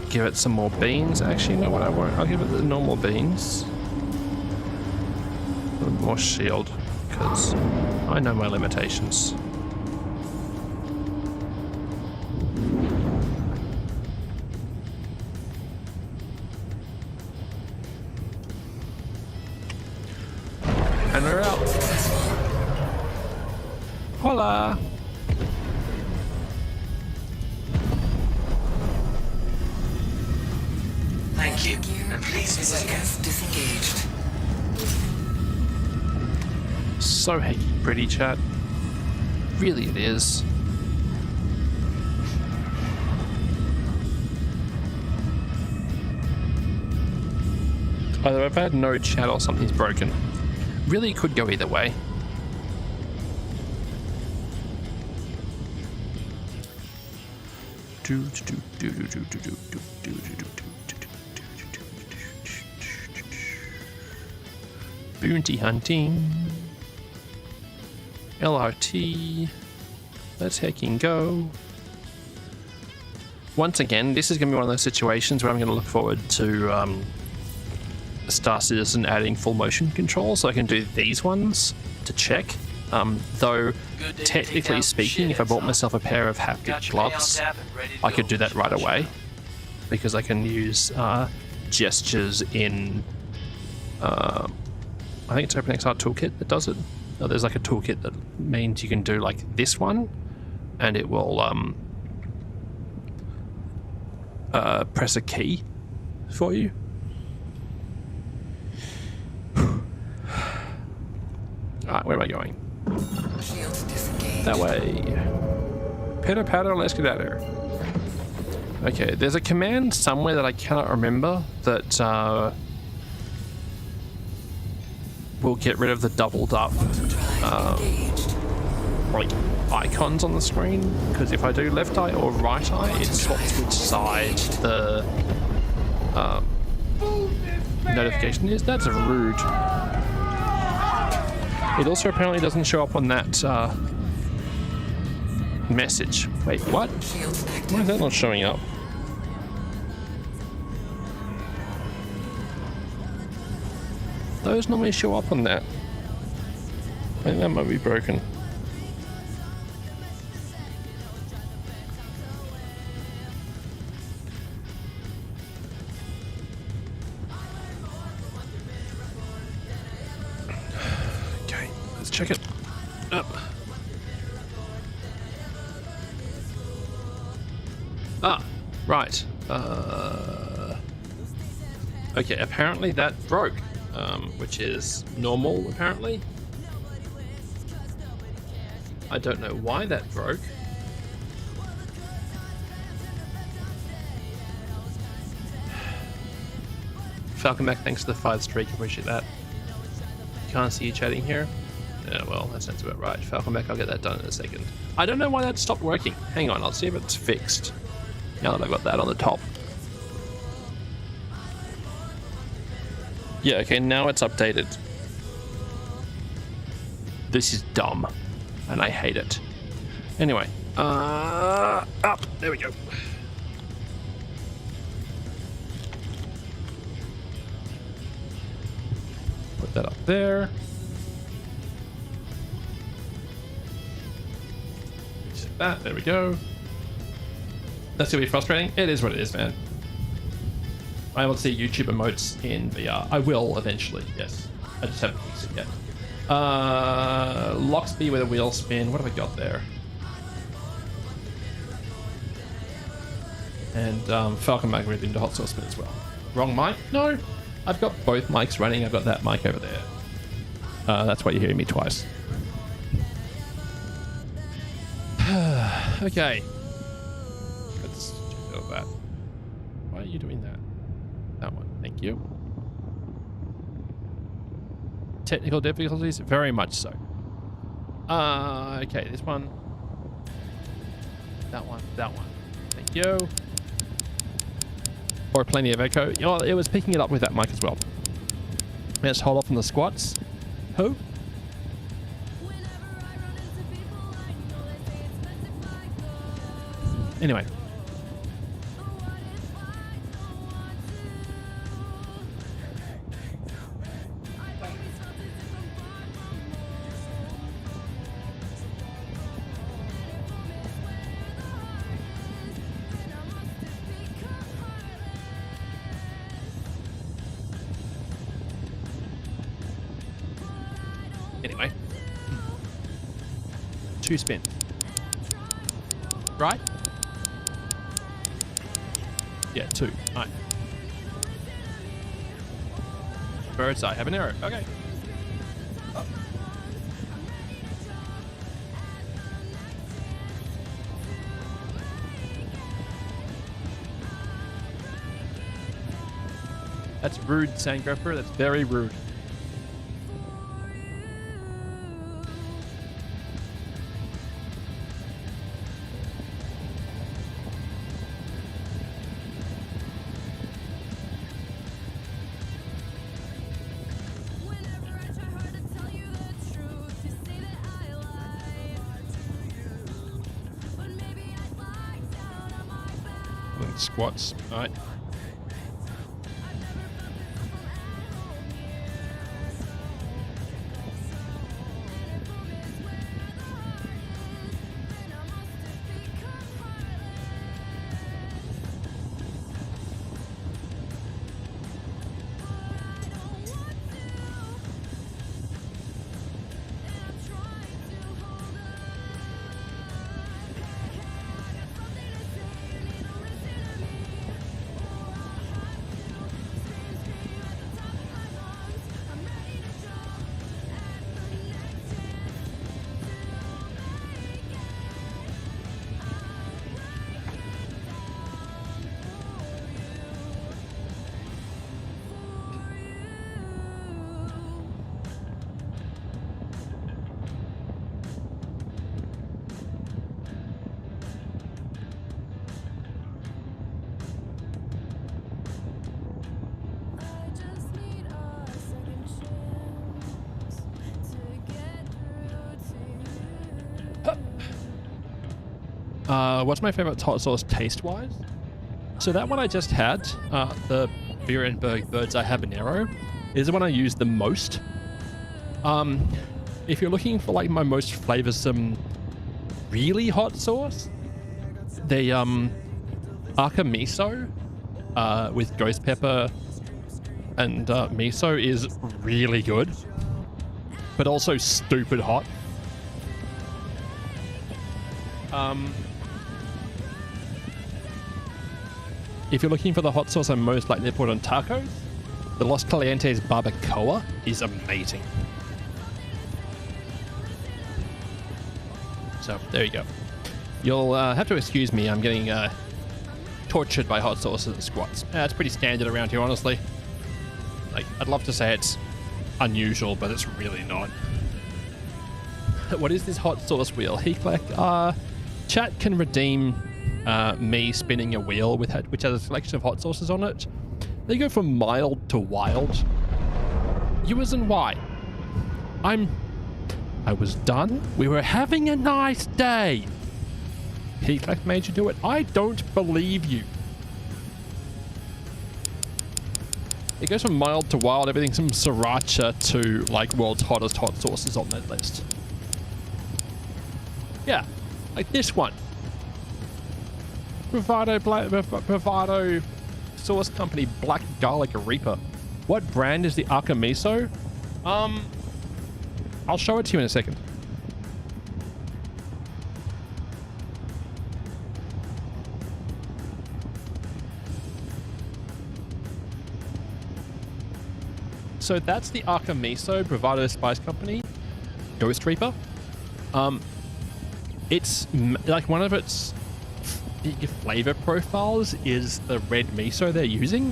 give it some more beans. Actually, you know what? I won't. I'll give it the normal beans. A little more shield, because I know my limitations. And we're out. Hola. Thank you. And please visit again. Disengaged. So hecky pretty, chat. Really it is. Either I've had no chat or something's broken. Really could go either way. Bounty hunting. LRT. Let's hecking go. Once again, this is going to be one of those situations where I'm going to look forward to Star Citizen adding full motion control, so I can do these ones to check. Though, technically speaking, if I bought myself a pair of haptic gloves, I could do that right away, because I can use gestures in. I think it's OpenXR Toolkit that does it. Oh, there's like a toolkit that means you can do like this one, and it will press a key for you. Alright, where am I going? Shields disengaged. That way. Pitter patter, let's get out of here. Okay, there's a command somewhere that I cannot remember that will get rid of the doubled up Engaged. like icons on the screen, because if I do left eye or right eye, it swaps which side the notification is. That's rude. It also apparently doesn't show up on that message. Wait, what? Shields Why active. is that not showing up? Those normally show up on that. I think that might be broken. Okay, let's check it. Up. Ah, right. Okay, apparently that broke, which is normal, apparently. I don't know why that broke. Falcon back, thanks for the 5 streak, appreciate that. Can't see you chatting here. Yeah, well, that sounds about right. Falcon back, I'll get that done in a second. I don't know why that stopped working. Hang on, I'll see if it's fixed. Now that I've got that on the top. Yeah, okay, now it's updated. This is dumb, and I hate it. Anyway, up, there we go. Put that up there. Set that, there we go. That's gonna be frustrating. It is what it is, man. I want to see YouTube emotes in VR. I will eventually, yes. I just haven't fixed it yet. Locksby with a wheel spin. What have I got there? And Falcon Mag with into hot sauce spin as well. Wrong mic? No. I've got both mics running. I've got that mic over there. That's why you're hearing me twice. Okay. Let's check out that. Why are you doing that? That one. Thank you. Technical difficulties? Very much so. Okay, this one. That one. That one. Thank you. Or plenty of echo. You know, it was picking it up with that mic as well. Let's hold off on the squats. Who? Anyway. Anyway. 2 spin. Right? Yeah, 2. Alright. Bird's eye. Have an arrow. Okay. Oh. That's rude, Sandgrapper. That's very rude. Squats. All right. What's my favorite hot sauce taste-wise? So that one I just had, the Beerenberg Bird's Eye Habanero, is the one I use the most. If you're looking for like my most flavoursome, really hot sauce, the Aka Miso with ghost pepper and miso is really good, but also stupid hot. If you're looking for the hot sauce I'm most likely to put on tacos, the Los Calientes Barbacoa is amazing. So there you go. You'll have to excuse me, I'm getting tortured by hot sauces and squats. It's pretty standard around here, honestly. Like, I'd love to say it's unusual, but it's really not. What is this hot sauce wheel? Heaklek, chat can redeem me spinning a wheel which has a selection of hot sauces on it. They go from mild to wild. Yours and why? I was done. We were having a nice day. Heaklek made you do it. I don't believe you. It goes from mild to wild. Everything from sriracha to like world's hottest hot sauces on that list. Yeah, like this one. Bravado Sauce Company Black Garlic Reaper. What brand is the Aka Miso? I'll show it to you in a second. So that's the Aka Miso Bravado Spice Company Ghost Reaper. It's like one of its big flavor profiles is the red miso they're using,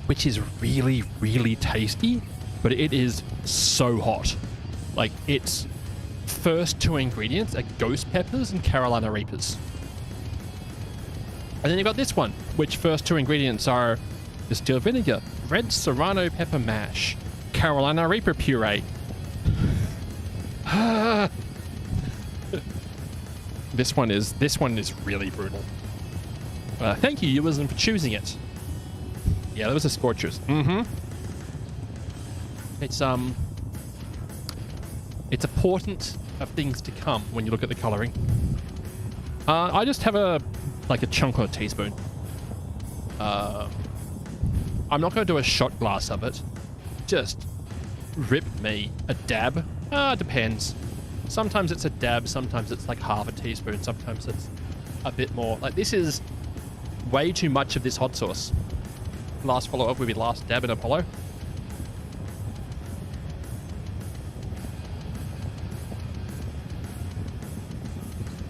which is really, really tasty, but it is so hot. Like, its first two ingredients are ghost peppers and Carolina Reapers. And then you've got this one, which first two ingredients are distilled vinegar, red serrano pepper mash, Carolina Reaper puree. This one is really brutal. Thank you, Ewan, for choosing it. Yeah, those are scorchers. It's a portent of things to come when you look at the coloring. I just have a chunk on a teaspoon. I'm not going to do a shot glass of it. Just rip me a dab. Depends. Sometimes it's a dab, sometimes it's like half a teaspoon, sometimes it's a bit more. Like, this is way too much of this hot sauce. Last follow-up would be last dab in Apollo.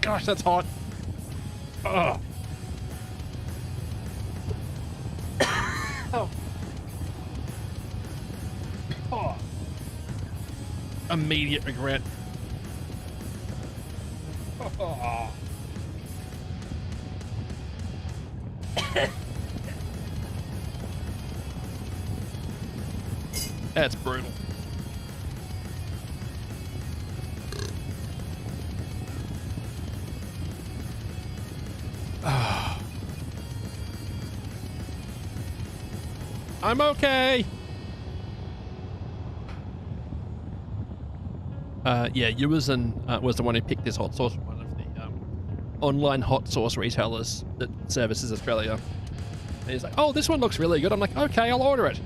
Gosh, that's hot. Ugh. Oh. Oh. Immediate regret. Oh. That's brutal. I'm okay. Yeah, Ewan was the one who picked this hot sauce from one of the online hot sauce retailers that services Australia. And he's like, oh, this one looks really good. I'm like, okay, I'll order it.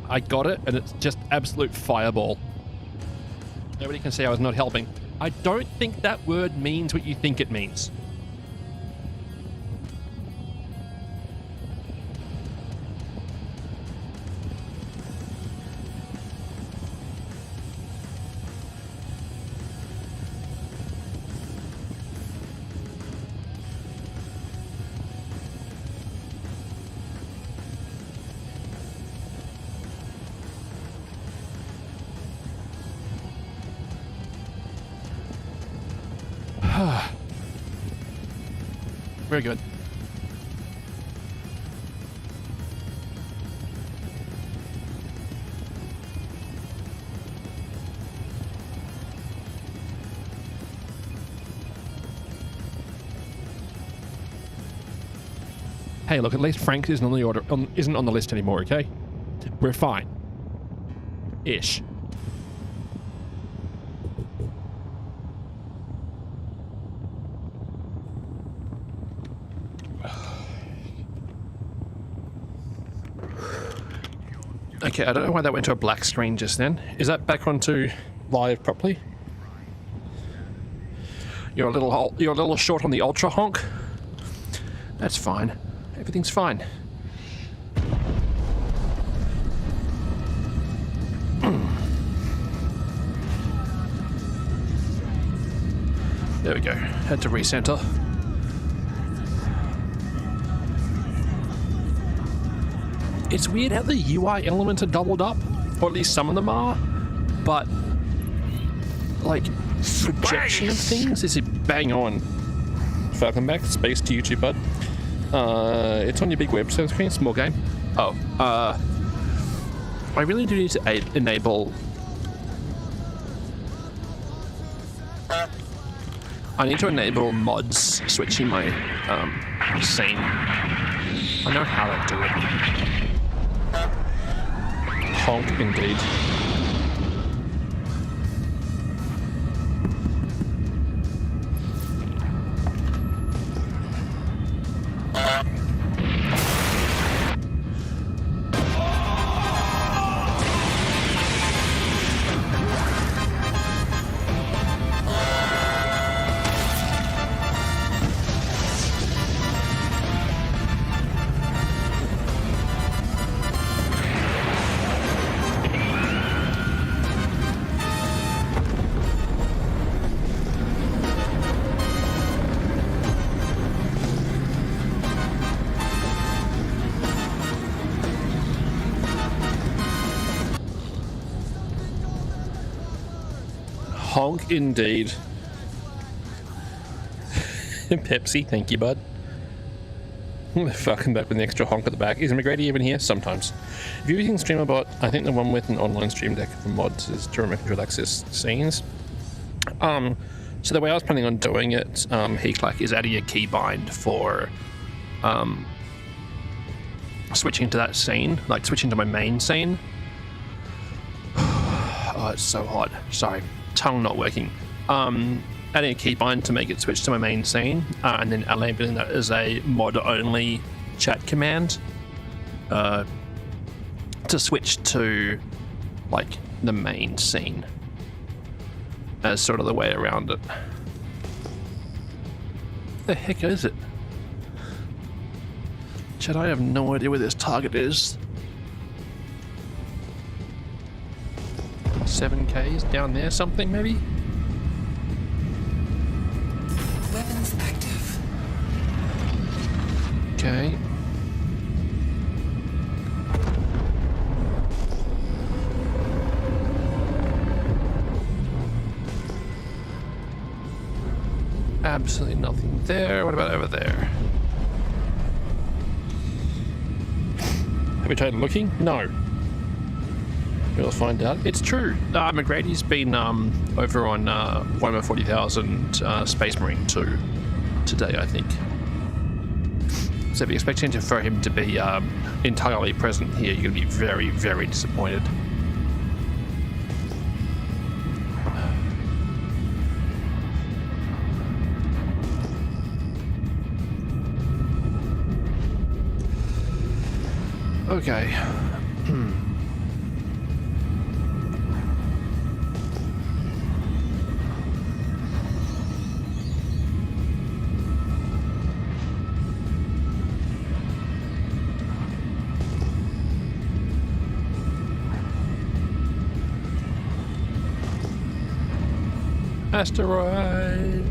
I got it, and it's just absolute fireball. Nobody can say I was not helping. I don't think that word means what you think it means. Very good. Hey, look, at least Frank isn't on the isn't on the list anymore, okay? We're fine. Ish. Okay, I don't know why that went to a black screen just then. Is that back onto live properly? You're a little short on the ultra honk. That's fine. Everything's fine. There we go. Had to recenter. It's weird how the UI elements are doubled up, or at least some of them are, but like projection of things is bang on. Welcome back, space to YouTube, bud. It's on your big web screen, small game. Oh, I really do need to enable. I need to enable mods switching my scene. I know how to do it. Honk, indeed. Honk indeed. Pepsi, thank you, bud. Fucking back with an extra honk at the back. Is McGrady even here? Sometimes. If you're using StreamerBot, I think the one with an online stream deck for mods is to remotely access scenes. So the way I was planning on doing it, Heaklack, is adding a keybind for switching to that scene, like switching to my main scene. Oh, it's so hot. Sorry. Tongue not working. Adding a keybind to make it switch to my main scene, and then enabling that as a mod-only chat command to switch to like the main scene as sort of the way around it. The heck is it? Chat, I have no idea where this target is. 7Ks down there, something maybe? Weapons active. Okay. Absolutely nothing there. What about over there? Have we tried looking? No. We'll find out. It's true. McGrady's been over on Warhammer 40,000 Space Marine 2 today, I think. So if you're expecting for him to be entirely present here, you're going to be very, very disappointed. Okay. Asteroid.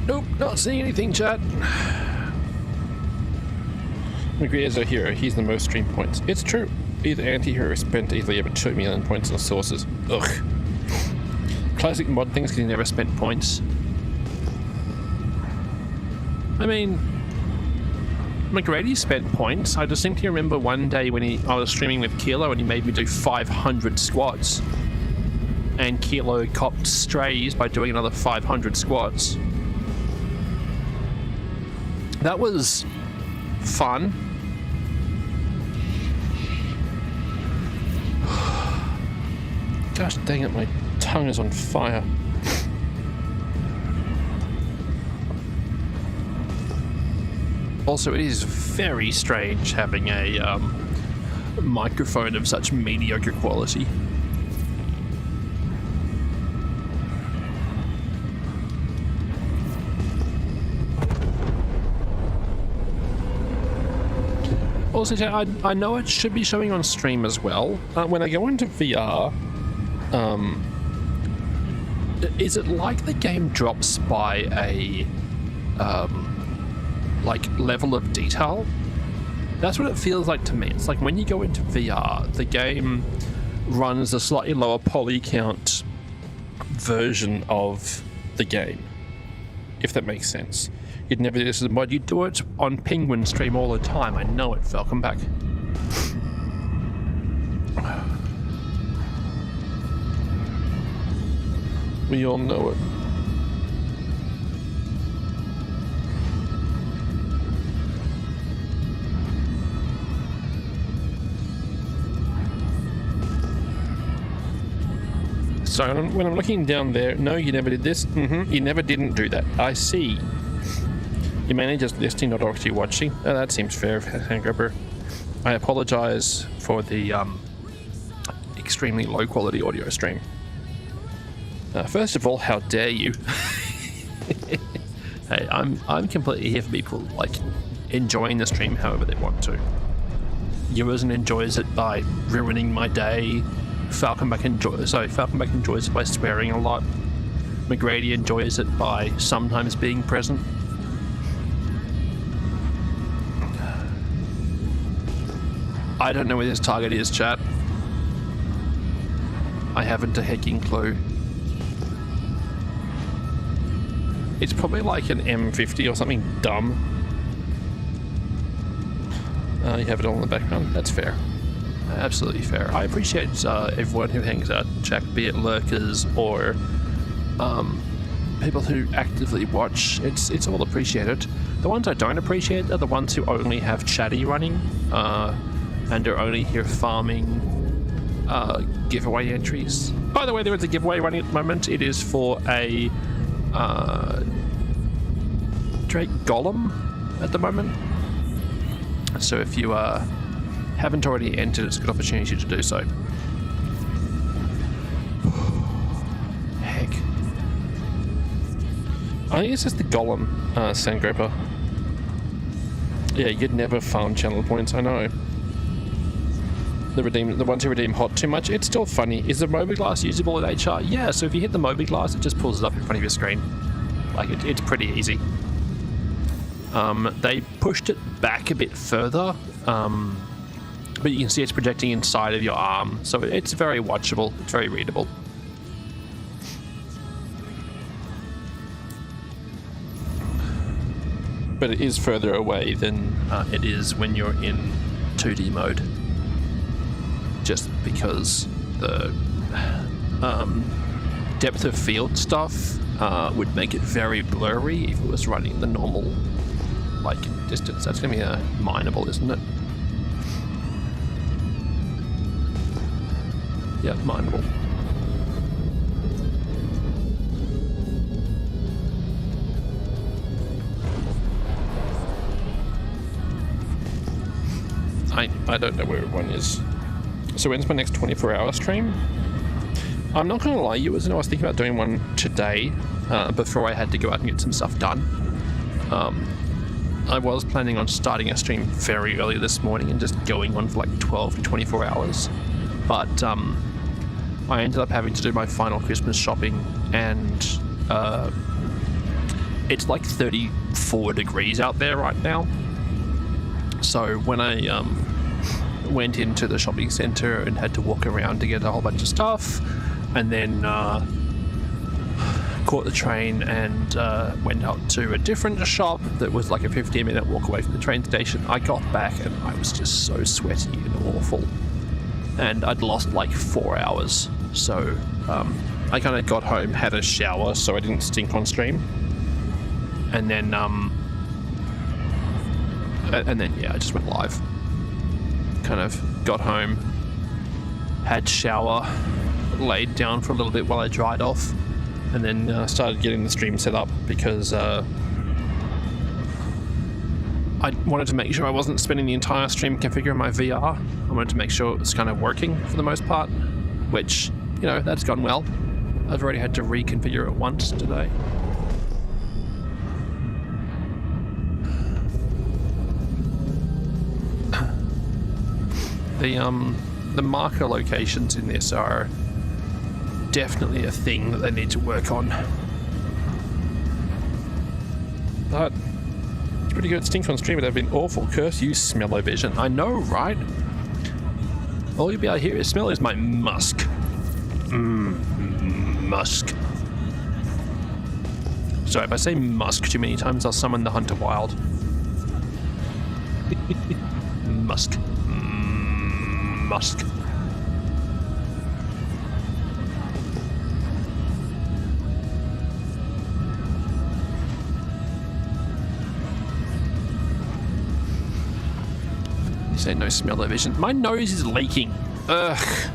Nope, not seeing anything, chat. McGree is a hero. He's the most stream points. It's true. Either anti-hero spent easily over 2 million points on sources. Ugh. Classic mod things because he never spent points. I mean, McGrady spent points. I distinctly remember one day when I was streaming with Kilo and he made me do 500 squats. and Kilo copped strays by doing another 500 squats. That was fun. Gosh dang it, my tongue is on fire. Also, it is very strange having a microphone of such mediocre quality. Also, I know it should be showing on stream as well. When I go into VR, is it like the game drops by a like level of detail? That's what it feels like to me. It's like when you go into VR, the game runs a slightly lower poly count version of the game, if that makes sense. You'd never do this as a mod. You do it on Penguin stream all the time. I know it, Falcon Back. We all know it. So when I'm looking down there, no, you never did this. You never didn't do that. I see. You're mainly just listening, not actually watching. That seems fair, Handgrabber. I apologize for the extremely low quality audio stream. First of all, how dare you? Hey, I'm completely here for people like enjoying the stream however they want to. Eurozone enjoys it by ruining my day. Falcon Back enjoys it by swearing a lot. McGrady enjoys it by sometimes being present. I don't know where this target is, chat. I haven't a hecking clue. It's probably like an M50 or something dumb. You have it all in the background. That's fair. Absolutely fair. I appreciate everyone who hangs out in chat, be it lurkers or people who actively watch. It's all appreciated. The ones I don't appreciate are the ones who only have chatty running and are only here farming giveaway entries. By the way, there is a giveaway running at the moment. It is for a Drake Golem at the moment. So if you haven't already entered, it's a good opportunity to do so. Heck. I think it's just the Golem, Sandgroper. Yeah, you'd never farm channel points, I know. The ones who redeem hot too much, it's still funny. Is the Mobiglass usable in HR? Yeah, so if you hit the Mobiglass, it just pulls it up in front of your screen. Like, it's pretty easy. They pushed it back a bit further, but you can see it's projecting inside of your arm, so it's very watchable, it's very readable. But it is further away than it is when you're in 2D mode. Just because the depth of field stuff would make it very blurry if it was running the normal like distance. That's gonna be a mineable, isn't it? Yeah, mineable. I don't know where everyone is. So when's my next 24-hour stream? I'm not gonna lie, I was thinking about doing one today before I had to go out and get some stuff done. I was planning on starting a stream very early this morning and just going on for like 12 to 24 hours. But I ended up having to do my final Christmas shopping, and it's like 34 degrees out there right now. So when I went into the shopping centre and had to walk around to get a whole bunch of stuff, and then caught the train and went out to a different shop that was like a 15-minute walk away from the train station. I got back and I was just so sweaty and awful, and I'd lost like 4 hours So I kind of got home, had a shower, so I didn't stink on stream, and then yeah, I just went live. Kind of got home, had shower, laid down for a little bit while I dried off, and then started getting the stream set up because I wanted to make sure I wasn't spending the entire stream configuring my VR. I wanted to make sure it was kind of working for the most part, which, you know, that's gone well. I've already had to reconfigure it once today. The marker locations in this are definitely a thing that they need to work on. But it's pretty good. Stinks on stream, but they've been awful. Curse you, smell-o-vision. I know, right? All you'll be able to hear is smell is my musk. Musk. Sorry, if I say musk too many times, I'll summon the Hunter Wild. Musk. Musk. You say no smell-o-vision. My nose is leaking. Ugh.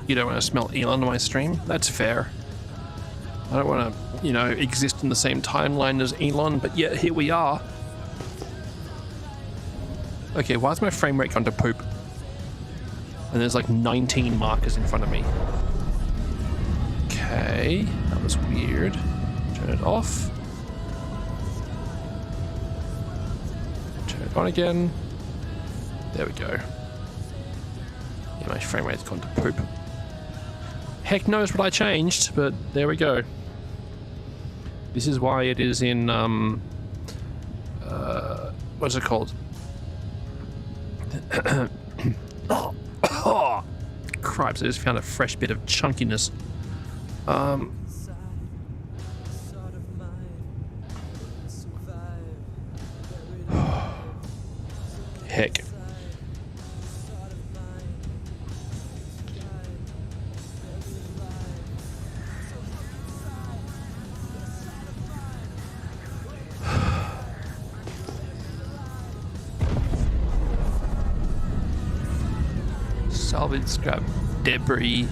You don't want to smell Elon on my stream? That's fair. I don't want to, you know, exist in the same timeline as Elon, but yet here we are. Okay, why is my frame rate gone to poop? And there's like 19 markers in front of me. Okay, that was weird. Turn it off. Turn it on again. There we go. Yeah, my frame rate's gone to poop. Heck knows what I changed, but there we go. This is why it is in, what's it called? Oh, cripes, I just found a fresh bit of chunkiness. Heck. Salvage scrap debris.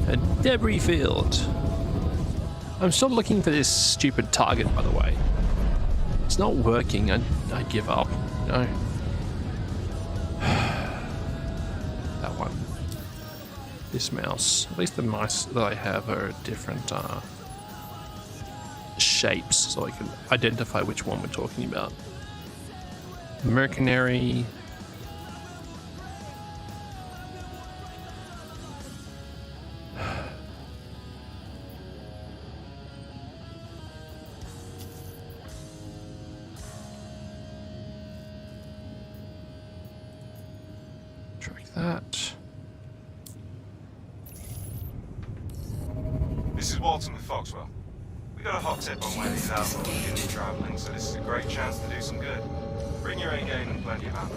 A debris field. I'm still looking for this stupid target, by the way. It's not working. I give up. No. That one. This mouse. At least the mice that I have are different shapes, so I can identify which one we're talking about. Mercenary. Track that. This is Walton with Foxwell. We got a hot tip on where these outlaws are going to be traveling, so this is a great chance to do some good. Bring your A game and plenty of ammo.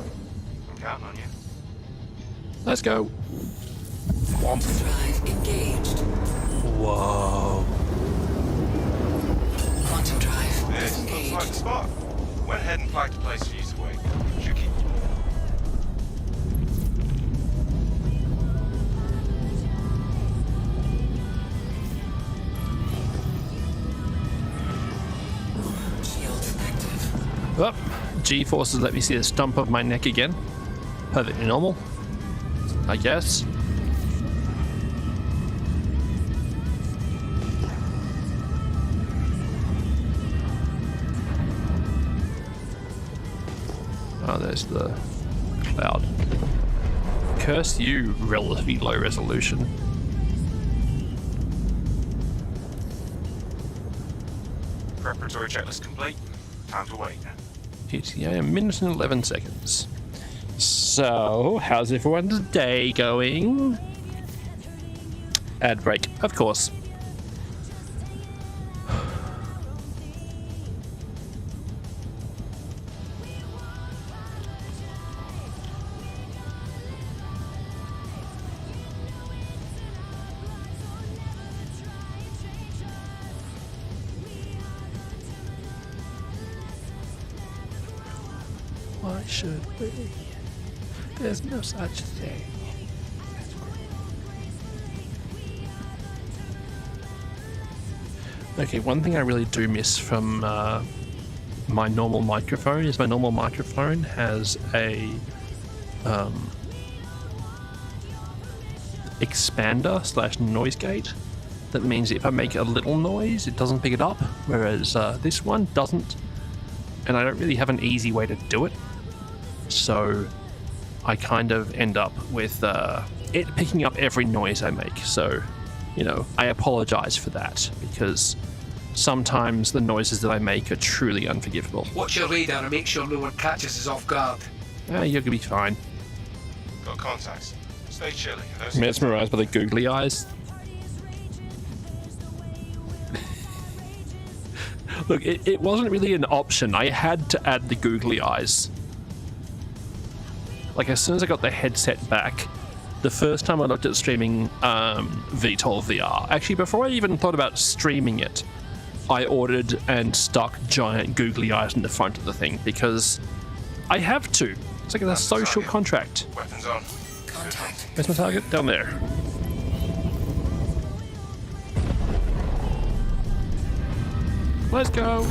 I'm counting on you. Let's go. Drive engaged. Whoa. Quantum drive This looks engaged. like the spot. Went ahead and flagged a place for you to wait. Should keep Shields active. Oh, G-forces let me see the stump of my neck again. Perfectly normal, I guess. Oh, there's the cloud. Curse you, relatively low resolution. Preparatory checklist complete. Time to wait. ETA a minute and 11 seconds. So, how's everyone's day going? Ad break, of course. Why should we? There's no such thing. Okay, one thing I really do miss from my normal microphone is my normal microphone has a expander / noise gate. That means if I make a little noise, it doesn't pick it up, whereas this one doesn't. And I don't really have an easy way to do it. So I kind of end up with it picking up every noise I make. So, you know, I apologize for that because sometimes the noises that I make are truly unforgivable. Watch your radar and make sure no one catches us off guard. You're gonna be fine. Got contacts. Stay chilly. Mesmerized by the googly eyes. Look, it wasn't really an option. I had to add the googly eyes. Like, as soon as I got the headset back, the first time I looked at streaming VTOL VR, actually, before I even thought about streaming it, I ordered and stuck giant googly eyes in the front of the thing because I have to. It's like a social contract. Weapons on. Contact. Where's my target? Down there. Let's go.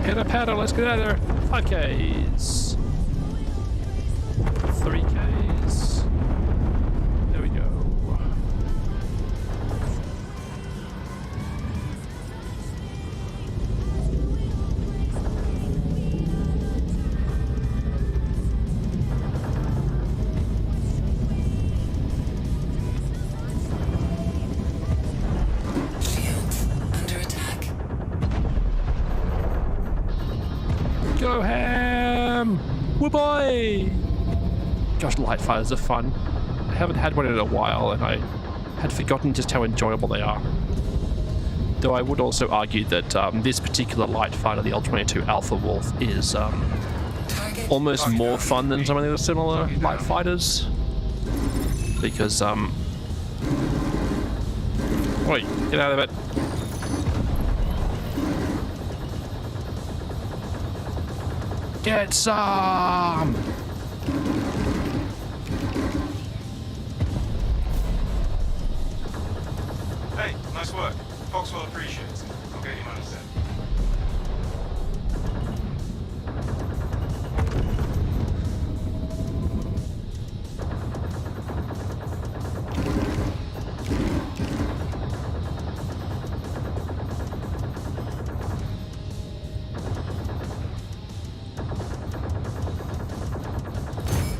Pitter patter, let's get out of there. 5Ks. 3Ks. There we go. Shields under attack. Go ham! Woo boy! Gosh, light fighters are fun. I haven't had one in a while, and I had forgotten just how enjoyable they are. Though I would also argue that this particular light fighter, the L-22 Alpha Wolf, is almost more fun than some of the similar light fighters. Because, wait, get out of it. Get some! Hey, nice work. Fox will appreciate it. I'll get you money set.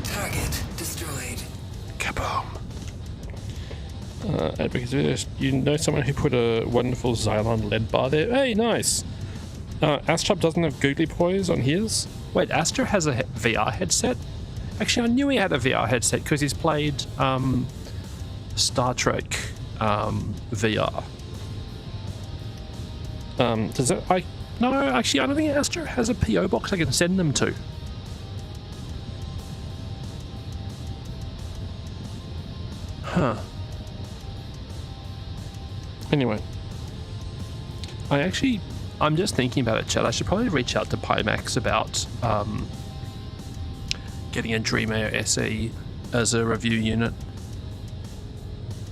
Target destroyed. Kaboom. Because you know someone who put a wonderful Xylon lead bar there? Hey, nice! Astrop doesn't have googly poise on his? Wait, Astra has a VR headset? Actually, I knew he had a VR headset because he's played Star Trek VR. Does it? No, actually, I don't think Astra has a PO box I can send them to. Huh. Anyway, I'm just thinking about it, Chad. I should probably reach out to Pimax about getting a Dreamair SE as a review unit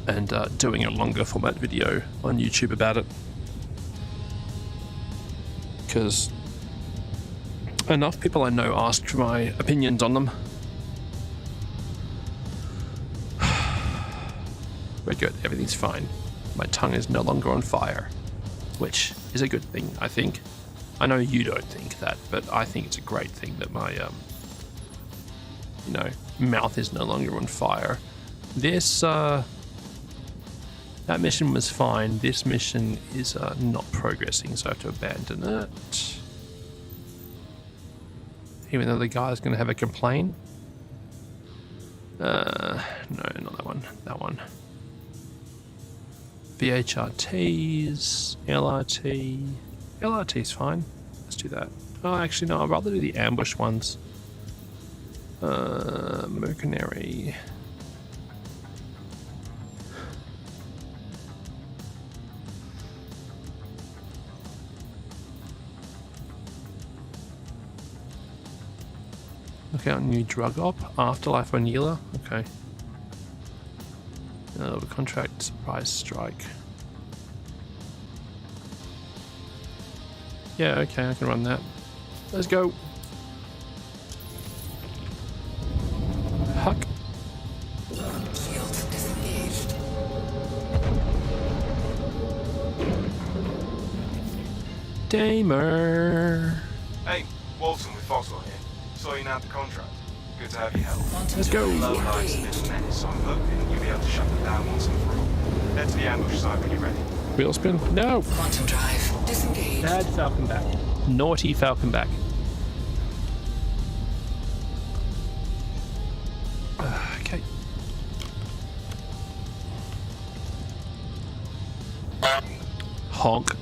and doing a longer format video on YouTube about it. Because enough people I know asked for my opinions on them. We're good, everything's fine. My tongue is no longer on fire, which is a good thing, I think. I know you don't think that, but I think it's a great thing that my you know, mouth is no longer on fire. This, that mission was fine. This mission is not progressing, so I have to abandon it. Even though the guy's going to have a complaint. No, not that one. That one. VHRTs, LRT. LRT's fine. Let's do that. Oh, actually, no, I'd rather do the ambush ones. Mercenary. Look out, new drug op. Afterlife Vanilla. Okay. Contract surprise strike. Yeah, okay, I can run that. Let's go. Huck. Shields disengaged. Damer. Hey, Walton with Foxwell here. Saw you nabbed the contract. Good to have you help. Let's go. Low life's a bit of a menace, so I'm hoping you'll be able to shut them down once and for all. Head to the ambush site when you're ready. Wheel spin? No. Quantum drive disengaged. Bad Falcon back. Naughty Falcon back. Okay. Honk.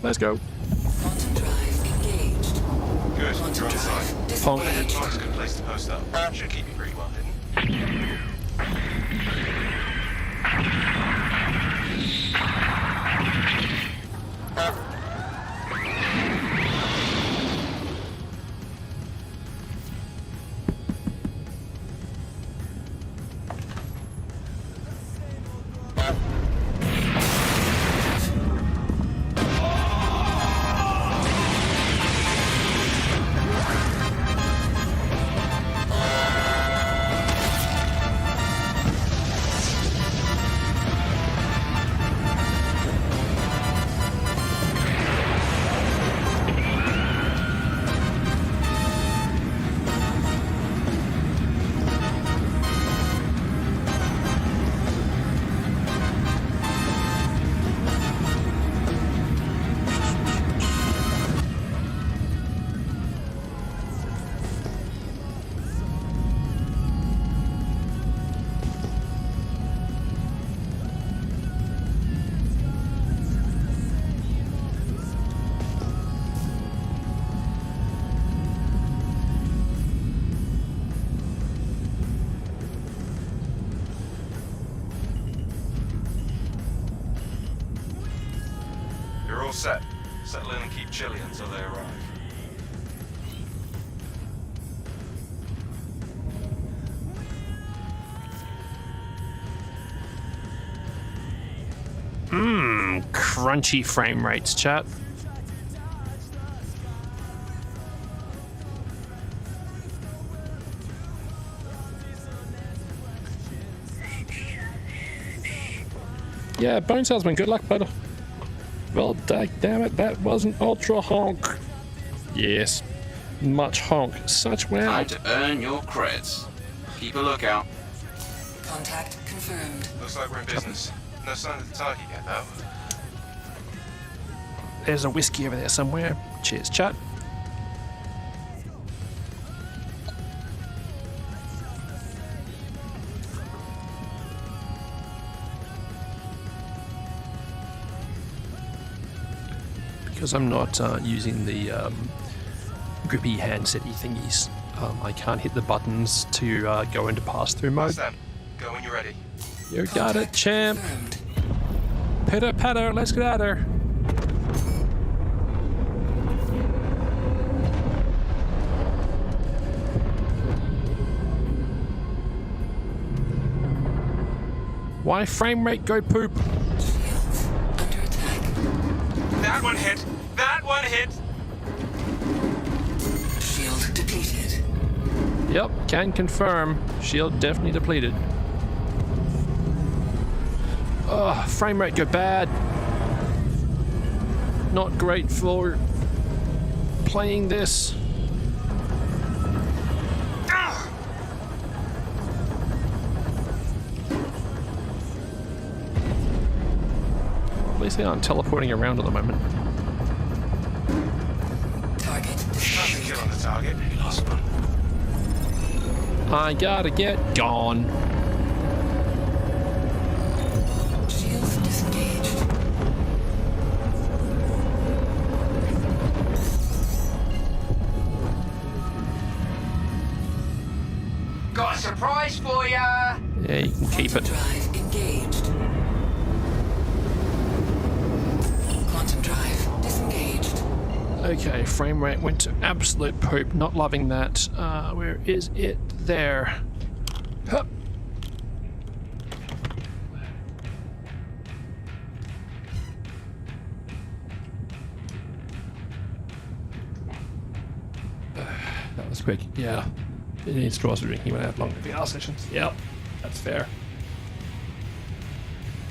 Let's go. Quantum drive engaged. Good, Quantum you're on site. drive Honk. disengaged. Nice, good place to post up. Should keep you pretty well hidden. You're all set. Settle in and keep chilly until they arrive. Crunchy frame rates, chat. Yeah, Bone Salesman, good luck, bud. Well, damn it, that wasn't ultra honk. Yes, much honk. Such wow. Time to earn your creds. Keep a lookout. Contact confirmed. Looks like we're in business. No sign of the target yet, though. There's a whiskey over there somewhere. Cheers, chat. Because I'm not using the grippy handsetty thingies, I can't hit the buttons to go into pass-through mode. That's them. Go when you're ready. You got it, champ. Confirmed. Pitter patter, let's get out of there. Why frame rate go poop? Shields under attack. That one hit. That one hit. Shield depleted. Yep, can confirm. Shield definitely depleted. Oh, frame rate go bad. Not great for playing this. At least they aren't teleporting around at the moment. Target Trying to kill on the target. You lost one. I gotta get gone. shields disengaged. Got a surprise for ya! Yeah, you can keep it. Drive engaged. Quantum drive disengaged. Okay, frame rate went to absolute poop. Not loving that. Where is it? There. Hup. That was quick. Yeah. It needs straws for drinking when I have long VR sessions. Yep. That's fair.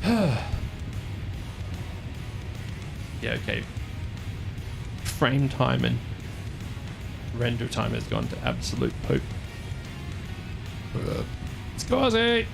Yeah, okay. Frame time and render time has gone to absolute poop. Squazzy!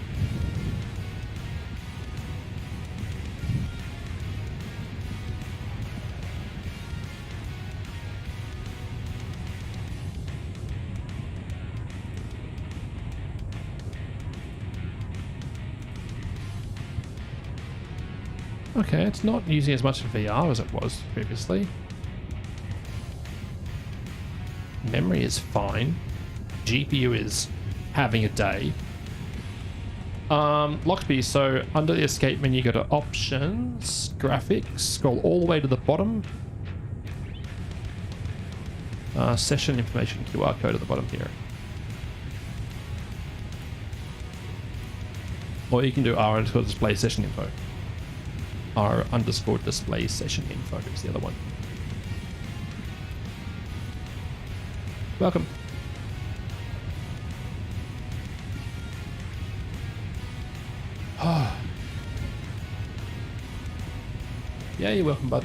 Okay, it's not using as much VR as it was previously. Memory is fine. GPU is having a day. Lockpee, so under the escape menu, go to options, graphics, scroll all the way to the bottom. Session information QR code at the bottom here. Or you can do R underscore display session info. R underscore display session info is the other one. Welcome. Yeah, you're welcome, bud.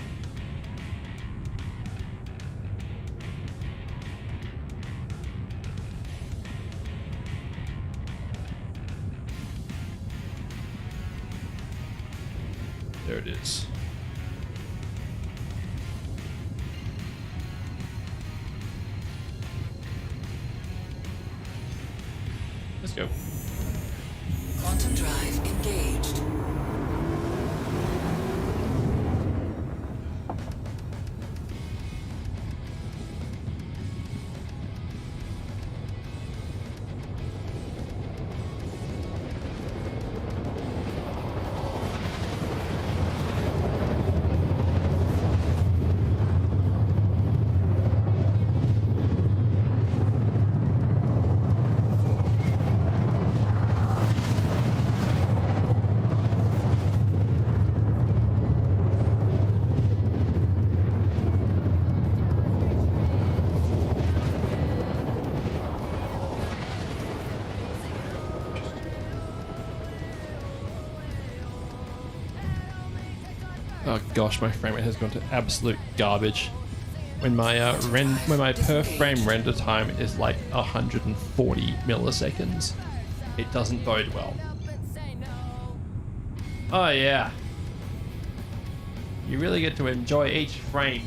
There it is. Let's go. Quantum drive engaged. Oh gosh, my frame rate has gone to absolute garbage. When my when my per frame render time is like 140 milliseconds, it doesn't bode well. Oh yeah, you really get to enjoy each frame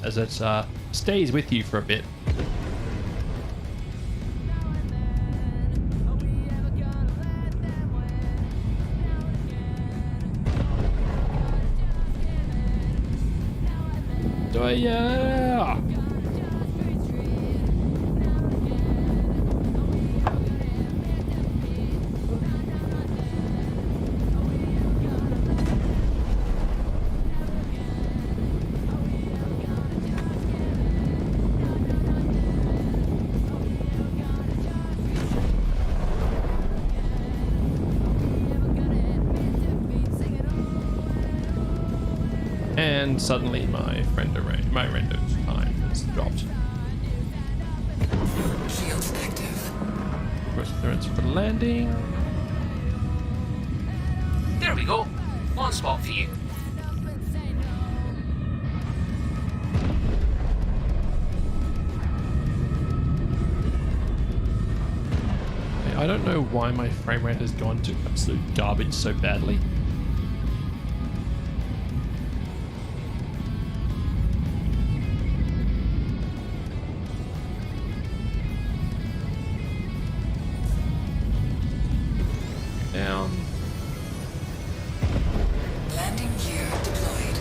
as it stays with you for a bit. Oh yeah! And and suddenly my render time has dropped. Shields active. Clearance for landing. There we go. One spot for you. I don't know why my frame rate has gone to absolute garbage so badly. Down. Landing gear deployed.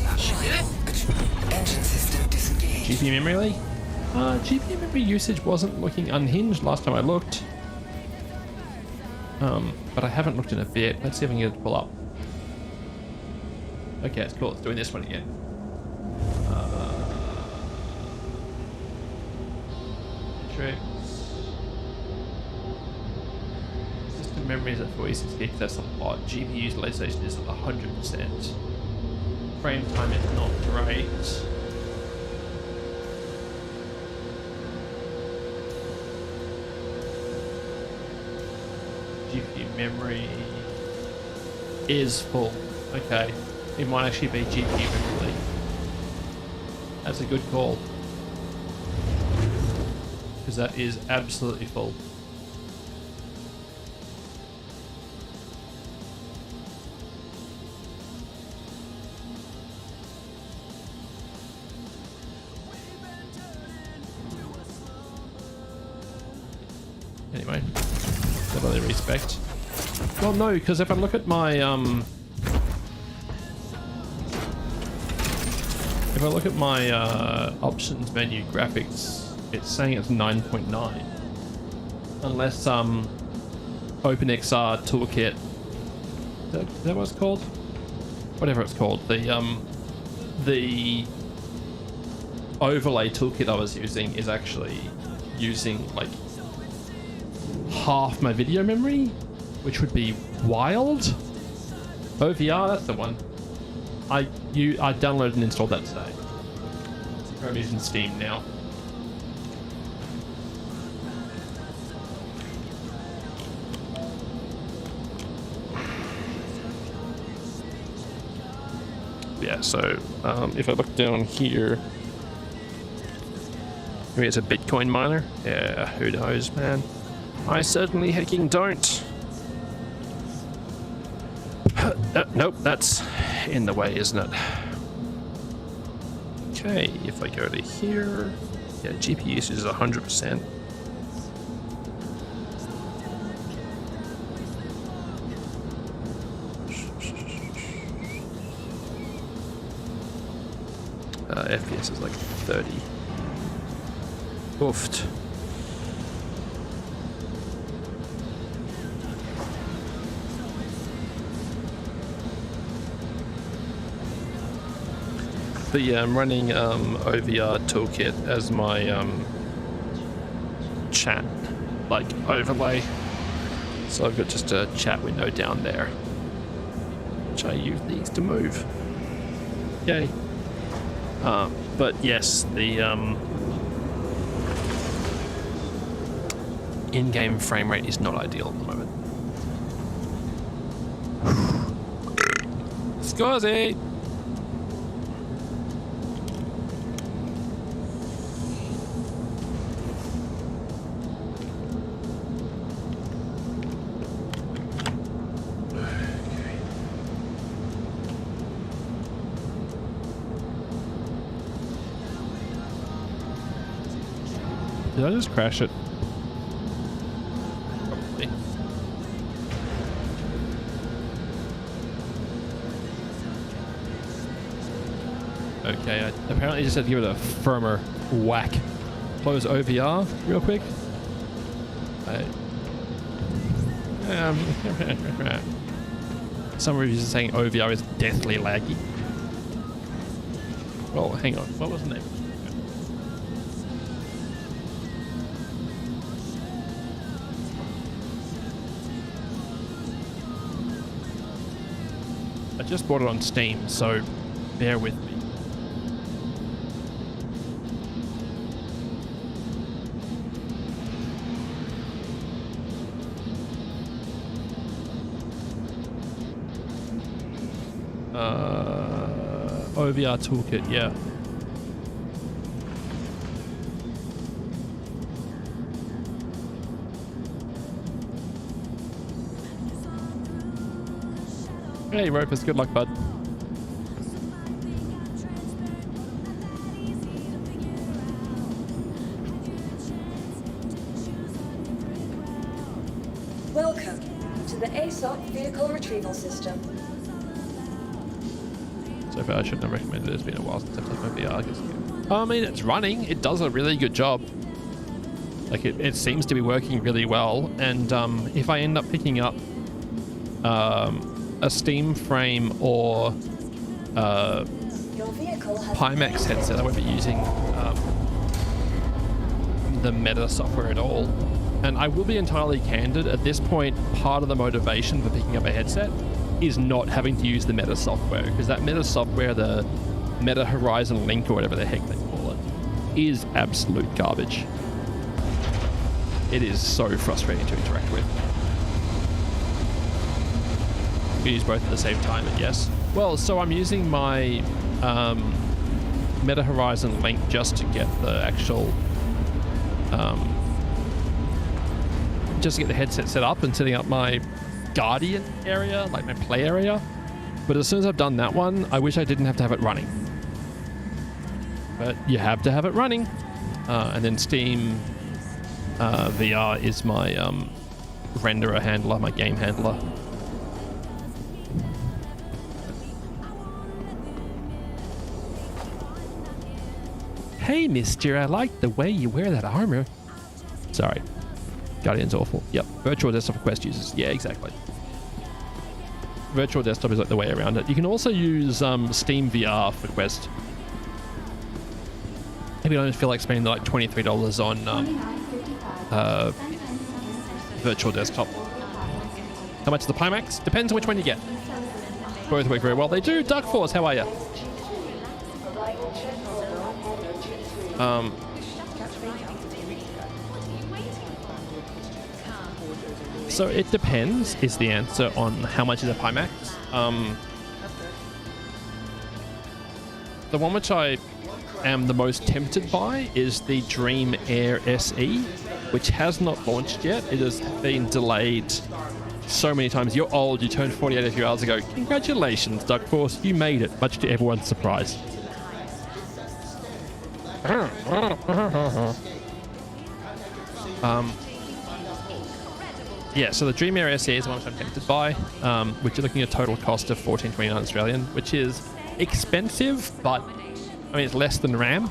That should do it. Engine system disengaged. GPU memory? GPU memory usage wasn't looking unhinged last time I looked. But I haven't looked in a bit. Let's see if I can get it to pull up. Okay, it's cool. It's doing this one again. Tricks. System memory is at 46 gigs. That's a lot. GPU utilization is at 100%. Frame time is not great. GPU memory is full. Okay, it might actually be GPU memory. That's a good call. Because that is absolutely full. Anyway, that other respect. Well, no, because if I look at my options menu graphics, it's saying it's 9.9. Unless OpenXR Toolkit, is that what it's called? Whatever it's called, the overlay toolkit I was using is actually using like half my video memory, which would be wild. OVR, that's the one. I downloaded and installed that today. I'm using Steam now. Yeah, so if I look down here, maybe it's a Bitcoin miner. Yeah, who knows, man. I certainly hecking don't. Nope, that's in the way, isn't it? Okay, if I go to here, yeah, GPU usage is 100%. FPS is like 30. Oofed. But yeah, I'm running OVR Toolkit as my chat like overlay. So I've got just a chat window down there, which I use these to move. Yay. But yes, the in-game frame rate is not ideal at the moment. Scorzy! Did I just crash it? Probably. Okay, I apparently just had to give it a firmer whack. Close OVR real quick. Some reviews are saying OVR is deathly laggy. Well, hang on. What was the name? I just bought it on Steam, so bear with me. OVR Toolkit, yeah. Hey, Ropus, good luck, bud. Welcome to the ASOP Vehicle Retrieval System. So far, I shouldn't have recommended it. It's been a while since I've taken my VR. I guess. I mean, it's running. It does a really good job. Like, it seems to be working really well. And if I end up picking up a Steam frame or Your vehicle has Pimax headset, I won't be using the Meta software at all. And I will be entirely candid. At this point, part of the motivation for picking up a headset is not having to use the Meta software, because that Meta software, the Meta Horizon Link or whatever the heck they call it, is absolute garbage. It is so frustrating to interact with. You can use both at the same time, and yes. Well, so I'm using my Meta Horizon Link just to get the actual just to get the headset set up and setting up my Guardian area, like my play area. But as soon as I've done that one, I wish I didn't have to have it running. But you have to have it running. And then Steam VR is my renderer handler, my game handler. Hey, mister, I like the way you wear that armor. Sorry. Guardian's awful. Yep. Virtual desktop for Quest users. Yeah, exactly. Virtual desktop is like the way around it. You can also use Steam VR for Quest. If you don't feel like spending like $23 on virtual desktop. How much is the Pimax? Depends on which one you get. Both work very well. They do. Dark Force, how are you? So it depends is the answer on how much is a Pimax. The one which I am the most tempted by is the Dream Air SE, which has not launched yet. It has been delayed so many times. You're old, you turned 48 a few hours ago. Congratulations, Dark Force, you made it, much to everyone's surprise. Yeah, so the Dream Air SE is the one which I'm tempted by, which is looking at a total cost of $14.29 Australian, which is expensive, but I mean it's less than RAM.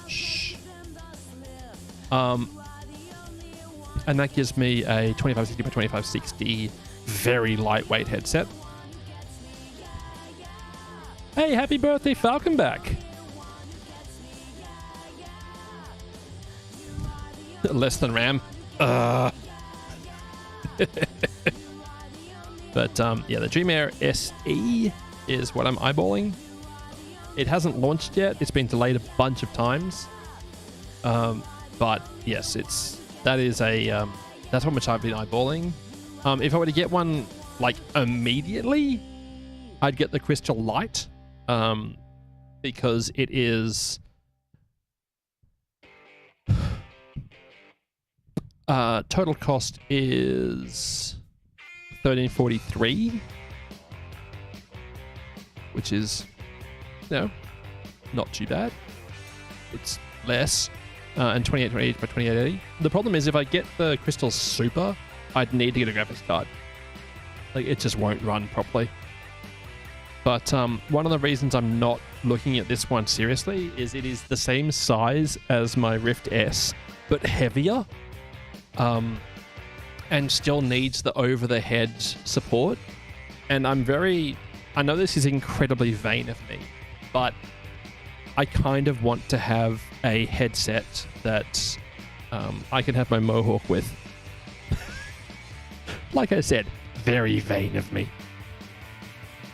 Shh. And that gives me a 2560 by 2560 very lightweight headset. Hey, happy birthday, Falconback! Less than RAM. But yeah, the Dream Air SE is what I'm eyeballing. It hasn't launched yet. It's been delayed a bunch of times. But yes, that's how much I've been eyeballing. If I were to get one like immediately, I'd get the Crystal Light, because it is total cost is $13.43, which is, not too bad. It's less, and $28.28 by $28.80. The problem is if I get the Crystal Super, I'd need to get a graphics card. Like, it just won't run properly. But one of the reasons I'm not looking at this one seriously is it is the same size as my Rift S, but heavier. And still needs the over-the-head support. And I know this is incredibly vain of me, but I kind of want to have a headset that I can have my Mohawk with. Like I said, very vain of me.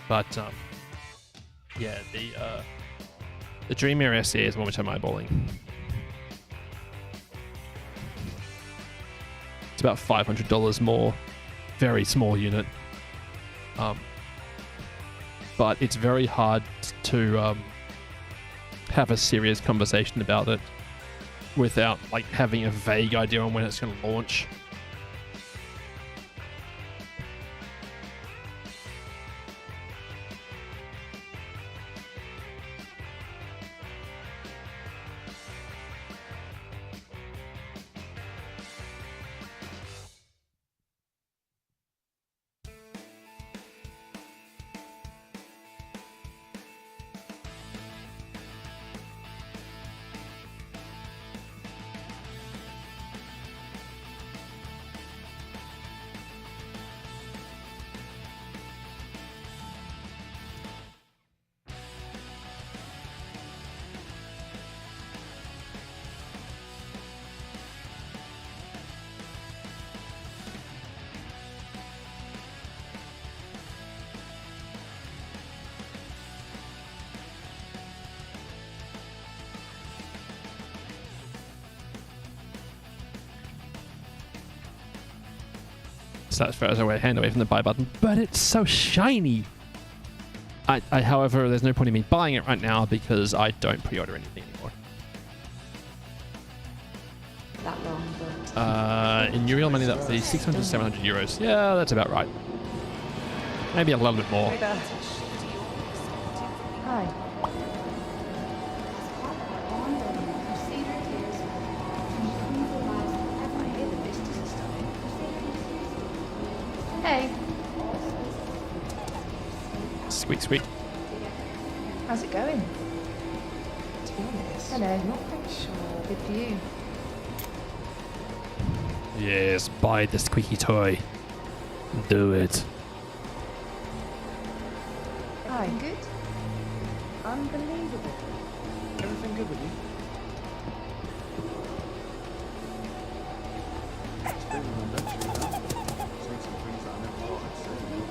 But yeah, the Dreamwear SE is one which I'm eyeballing. It's about $500 more. Very small unit. But it's very hard to have a serious conversation about it without like having a vague idea on when it's going to launch. So that's as I hand away from the buy button, but it's so shiny. However, there's no point in me buying it right now because I don't pre-order anything anymore. That long, but... In real money, that would be 600 to 700 euros. Yeah, that's about right. Maybe a little bit more. Hi. Hey. Sweet, sweet. How's it going? To be honest, hello. Not quite sure. Good for you. Yes, buy the squeaky toy. Do it. Hi. Good? Unbelievable. Everything good with you? It's been an adventure, you know? Seen some things that I never thought I'd see, you know?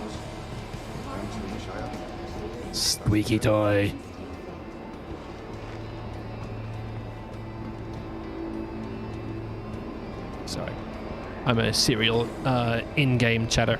I actually wish I hadn't. Squeaky toy. Sorry. I'm a serial in-game chatter.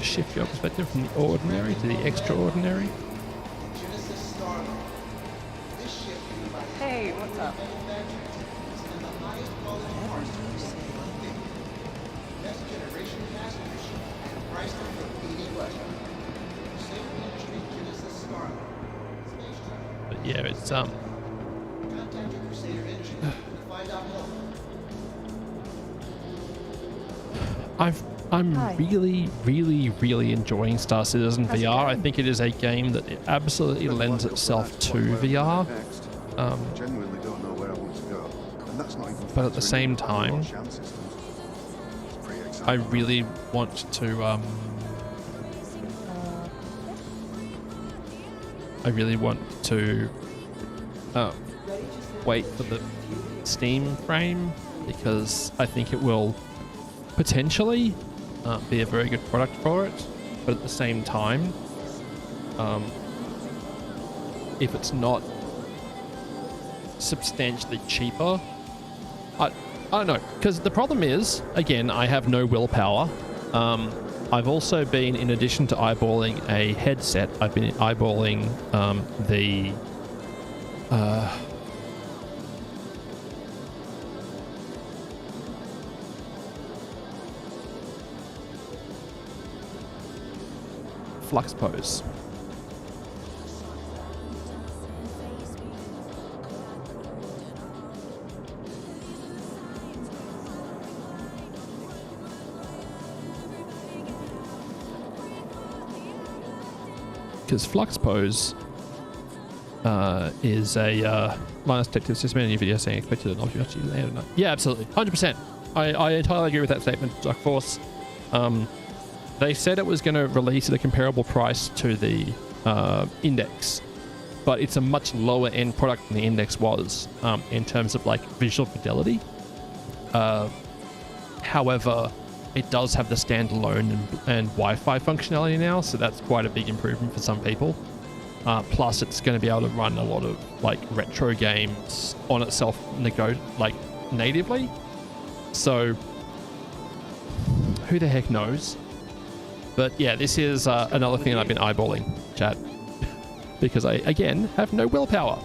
Shift your perspective from the ordinary to the extraordinary. Hey, what's up? But yeah, it's I'm really enjoying Star Citizen VR. I think it is a game that it absolutely lends itself to VR. Genuinely don't know where I want to go. And that's not even But at the same time, I really want to wait for the Steam frame because I think it will potentially be a very good product for it, but at the same time if it's not substantially cheaper. I don't know, because the problem is, again, I have no willpower. I've also been, in addition to eyeballing a headset, I've been eyeballing the Flux Pose. Because Flux Pose is a minus detective system in any video saying expected an object to land or not. Yeah, absolutely. 100%. I entirely agree with that statement, Dark Force. They said it was going to release at a comparable price to the Index, but it's a much lower end product than the Index was in terms of like visual fidelity. However, it does have the standalone and Wi-Fi functionality now, so that's quite a big improvement for some people. Plus, it's going to be able to run a lot of like retro games on itself, natively. So, who the heck knows? But yeah, this is another thing I've been eyeballing, chat, because I again have no willpower.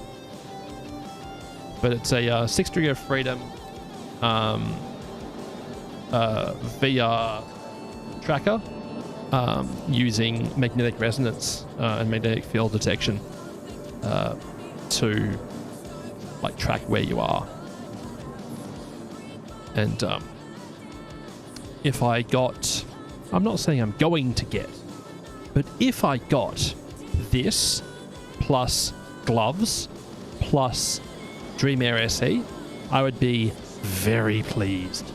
But it's a 6 Degree of Freedom VR tracker using magnetic resonance and magnetic field detection to like track where you are. And if I got, I'm not saying I'm going to get, but if I got this plus gloves plus Dream Air SE, I would be very pleased.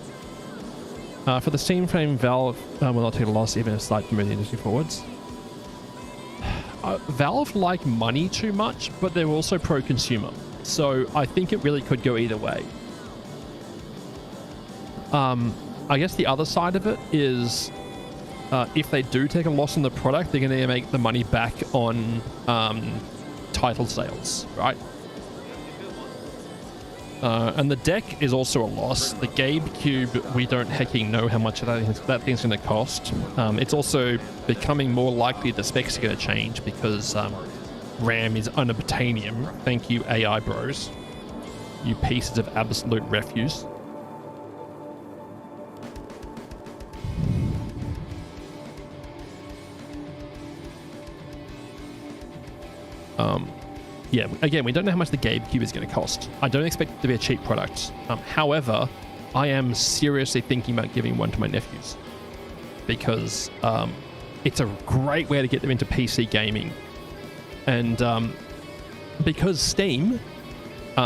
For the Steam Frame, Valve will not take a loss even if slight to move the industry forwards. Valve like money too much, but they're also pro-consumer. So I think it really could go either way. I guess the other side of it is if they do take a loss on the product, they're going to make the money back on title sales, right? And the deck is also a loss. The GameCube, we don't hecking know how much that thing's going to cost. It's also becoming more likely the specs are going to change because RAM is unobtainium. Thank you, AI bros. You pieces of absolute refuse. Yeah, again, we don't know how much the GameCube is going to cost. I don't expect it to be a cheap product. However, I am seriously thinking about giving one to my nephews because it's a great way to get them into PC gaming. And because Steam,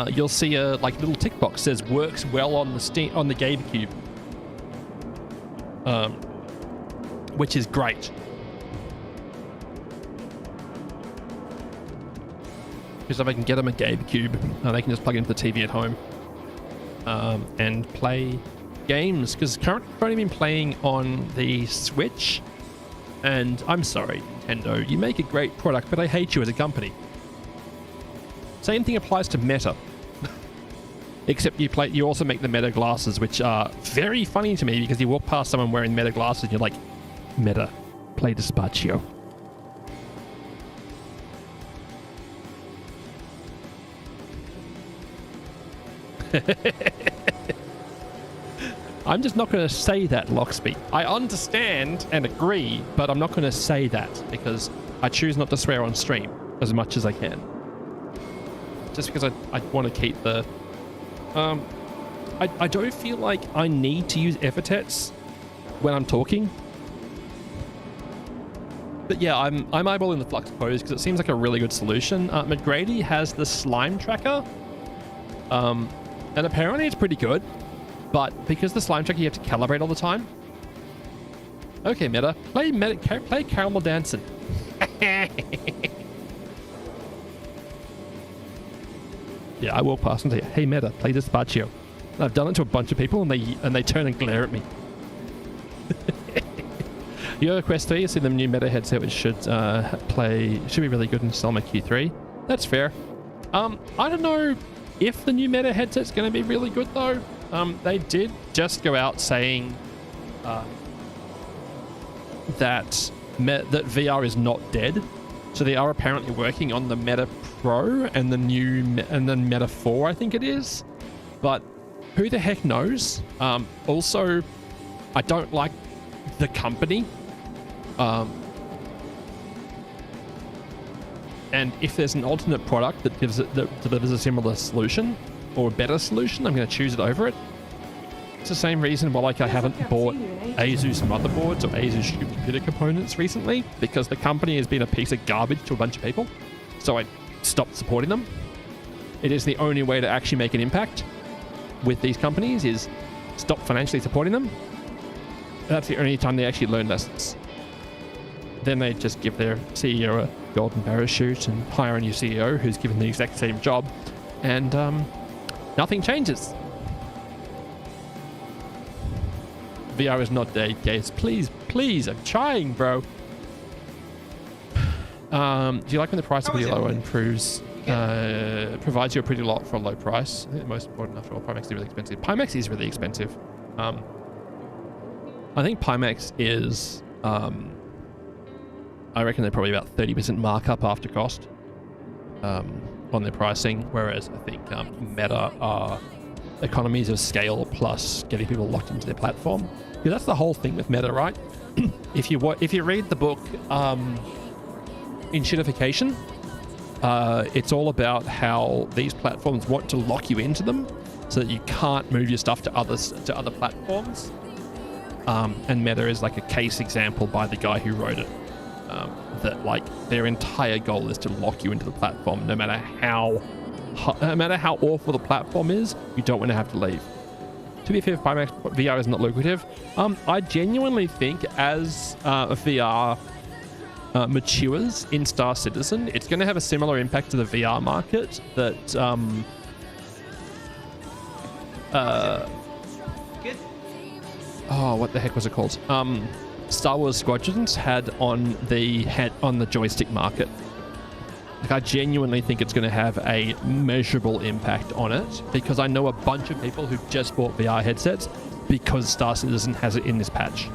you'll see a like little tick box says works well on the GameCube, which is great. Because if I can get them a GameCube, they can just plug it into the TV at home and play games. Because currently I've only been playing on the Switch. And I'm sorry, Nintendo, you make a great product, but I hate you as a company. Same thing applies to Meta. Except you also make the Meta glasses, which are very funny to me because you walk past someone wearing Meta glasses and you're like, Meta, play Dispatcio. I'm just not going to say that, Lockspeed. I understand and agree, but I'm not going to say that because I choose not to swear on stream as much as I can. Just because I want to keep the... I don't feel like I need to use epithets when I'm talking. But yeah, I'm eyeballing the Flux Pose because it seems like a really good solution. McGrady has the slime tracker. And apparently it's pretty good, but because the slime tracker you have to calibrate all the time. Okay, Meta, play Caramel Dancing. Yeah, I walk past and say, "Hey, Meta, play Dispatcio." And I've done it to a bunch of people, and they turn and glare at me. You have a Quest 3, you see the new Meta headset, which should be really good in Selma Q3. That's fair. I don't know if the new Meta headset's going to be really good though. They did just go out saying that VR is not dead. So they are apparently working on the Meta Pro and the Meta 4, I think it is. But who the heck knows? Also, I don't like the company. And if there's an alternate product that delivers a similar solution or a better solution, I'm going to choose it over it. It's the same reason why I haven't bought Asus motherboards or Asus computer components recently, because the company has been a piece of garbage to a bunch of people. So I stopped supporting them. It is the only way to actually make an impact with these companies is stop financially supporting them. That's the only time they actually learn lessons. Then they just give their CEO a golden parachute and hire a new CEO who's given the exact same job, and nothing changes. VR is not dead, guys. Please, I'm trying, bro. Do you like when the price is pretty low and provides you a pretty lot for a low price? I think the most important after all, Pimax is really expensive. Pimax is really expensive. I think Pimax is, I reckon they're probably about 30% markup after cost on their pricing, whereas I think Meta are economies of scale plus getting people locked into their platform. Yeah, that's the whole thing with Meta, right? If you read the book Inshitification, it's all about how these platforms want to lock you into them so that you can't move your stuff to other platforms. And Meta is like a case example by the guy who wrote it. That like their entire goal is to lock you into the platform, no matter how awful the platform is. You don't want to have to leave. To be fair, Pimax VR is not lucrative. I genuinely think as VR matures in Star Citizen, it's going to have a similar impact to the VR market that what the heck was it called? Star Wars Squadrons had on the joystick market. Like, I genuinely think it's going to have a measurable impact on it, because I know a bunch of people who just bought VR headsets because Star Citizen has it in this patch.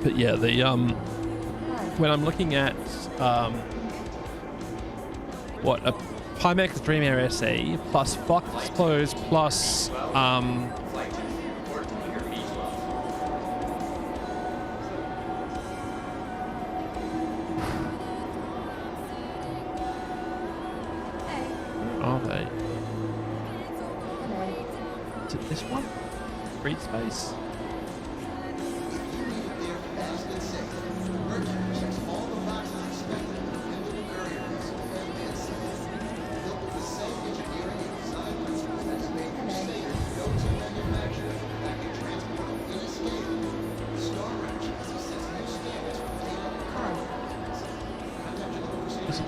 But yeah, the when I'm looking at what a Pimax Dream Air SE plus Fox Close plus where are they? Is it this one? Read space.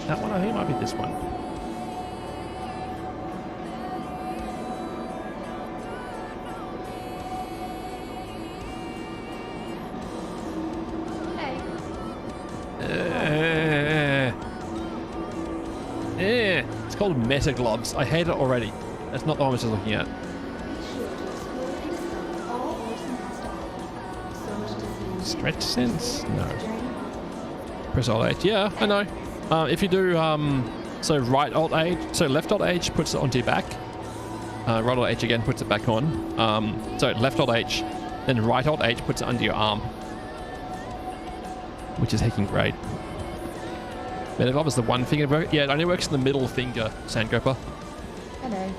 That one? I think it might be this one. It's called Meta Gloves. I hate it already. That's not the one I was just looking at. Stretch sense? No. Press Alt H. Yeah, I know. If you do, so right Alt H, so left Alt H puts it onto your back. Right Alt H again puts it back on. So left Alt H, then right Alt H puts it under your arm. Which is hecking great. Meta Glove is the one finger. Yeah, it only works in the middle finger, Sandgroper. Hello.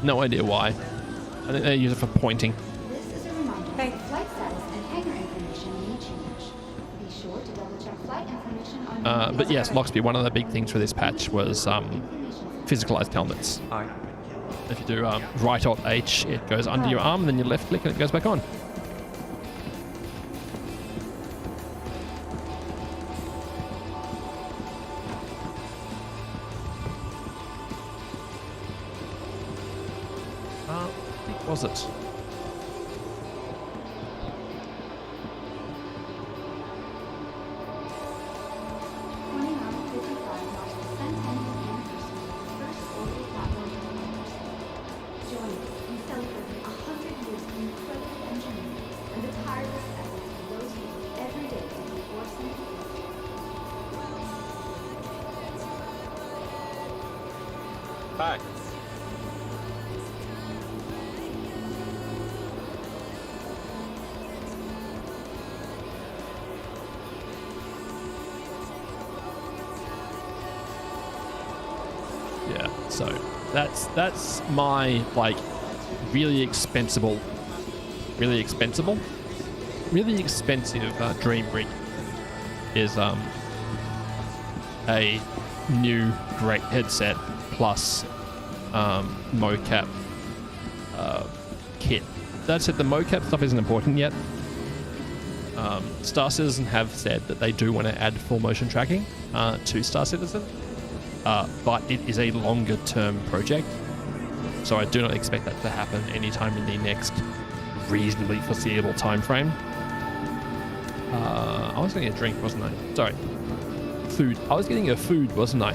No idea why. I think they use it for pointing. This is a reminder that flight status and hangar information may change. Be sure to double check flight information on but yes, Loxby, one of the big things for this patch was physicalized helmets. If you do right Alt H, it goes under your arm, and then you left click and it goes back on. was it? Back. Yeah, so that's my like really expensive dream rig is a new great headset plus mocap kit. That's it. The mocap stuff isn't important yet. Star Citizen have said that they do want to add full motion tracking to Star Citizen, but it is a longer term project, so I do not expect that to happen anytime in the next reasonably foreseeable time frame. I was getting a drink, wasn't I? Sorry, food. I was getting a food, wasn't I?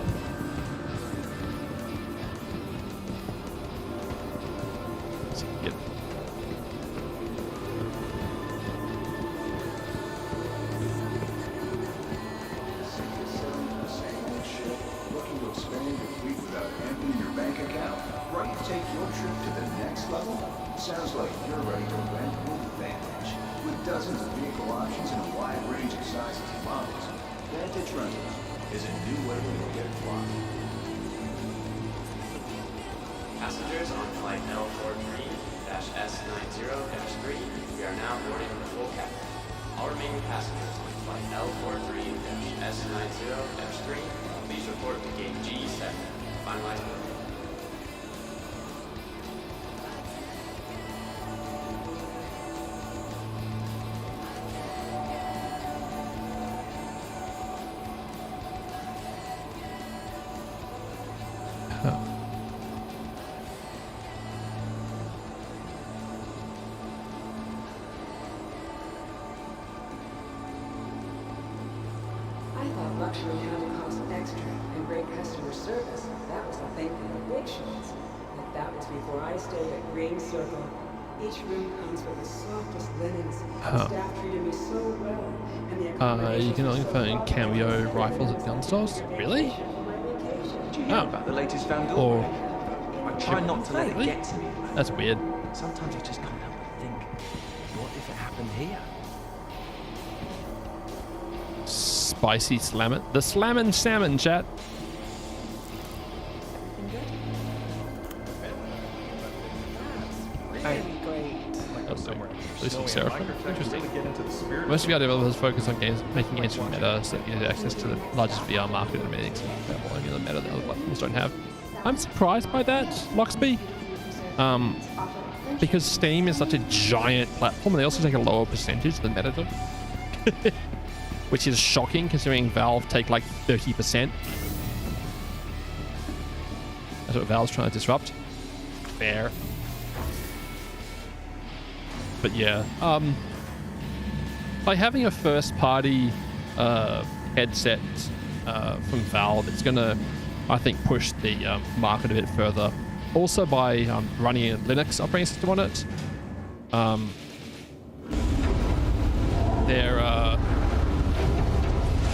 Sounds like you're ready to rent with Vantage. With dozens of vehicle options and a wide range of sizes and models, Vantage Rentals is a new way to get flying. Passengers on flight L43-S90-3, we are now boarding with full cabin. All remaining passengers on flight L43-S90-3, please report to gate G7. Finalize booking. Luxury had to cost extra and great customer service. That was the thing for the big shows. But that was before I stayed at Green Circle. Each room comes with the softest linens. The staff treated me so well. And the you can only find cameo rifles at gun stores? Really? Do you hear about the latest Vandal? Or I try not to let it get to me. That's weird. Sometimes I just can't help but think, what if it happened here? Spicy slammin'. The slammin' salmon, chat. Losing Seraphim. Interesting. Most VR developers focus on games, making games for meta, so you get access to the largest VR market and many the meta that other platforms don't have. I'm surprised by that, Luxby. Because Steam is such a giant platform, and they also take a lower percentage than Meta do. Which is shocking considering Valve take like 30%. That's what Valve's trying to disrupt. Fair. But yeah, by having a first-party headset from Valve, it's gonna, I think, push the market a bit further. Also by running a Linux operating system on it, they're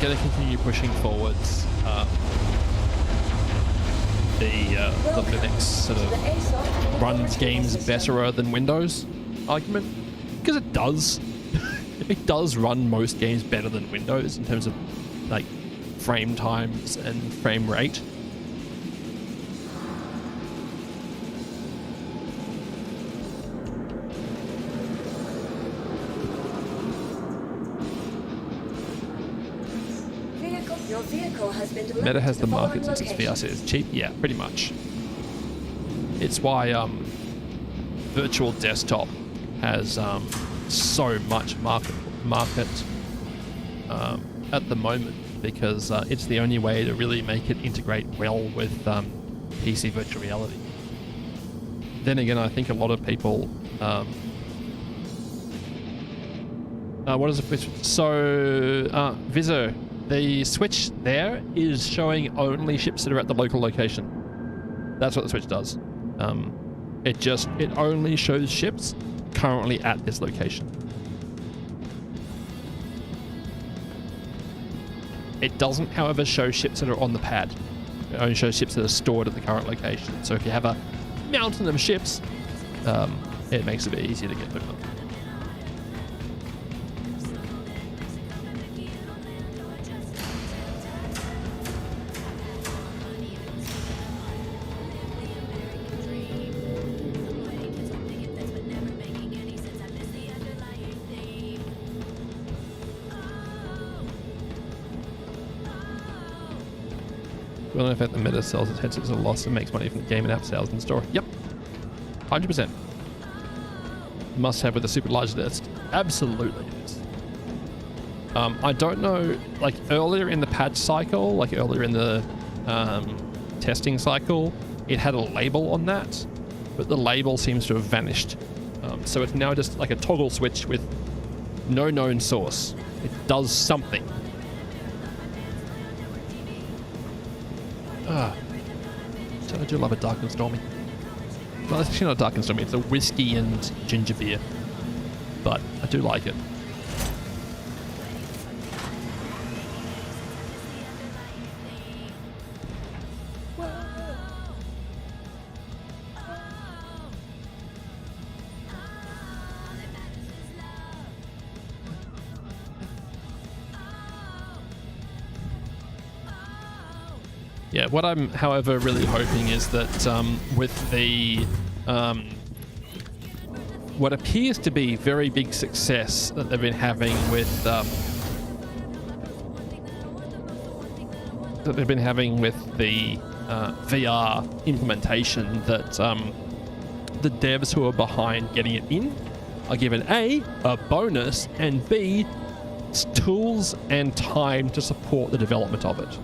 going to continue pushing forwards the Linux sort of runs games better than Windows argument, because it does. It does run most games better than Windows in terms of like frame times and frame rate. Meta has the market since its VR set is cheap. Yeah, pretty much. It's why Virtual Desktop has so much market at the moment, because it's the only way to really make it integrate well with PC virtual reality. then again, I think a lot of people. What is it? So, Viso, the switch there is showing only ships that are at the local location. That's what the switch does. It only shows ships currently at this location. It doesn't, however, show ships that are on the pad. It only shows ships that are stored at the current location. So if you have a mountain of ships, it makes it a bit easier to get through them. Well, in fact, the meta sells its headsets at a loss and makes money from the game and app sales in store. Yep. 100%. Must have with a super large list. Absolutely it is. I don't know, like earlier in the patch cycle, like earlier in the testing cycle, it had a label on that, but the label seems to have vanished. So it's now just like a toggle switch with no known source. It does something. So I do love a dark and stormy. Well, it's actually not dark and stormy. It's a whiskey and ginger beer, but I do like it. Yeah, what I'm, however, really hoping is that with the what appears to be very big success that they've been having with the VR implementation, that the devs who are behind getting it in are given a bonus, and B, tools and time to support the development of it.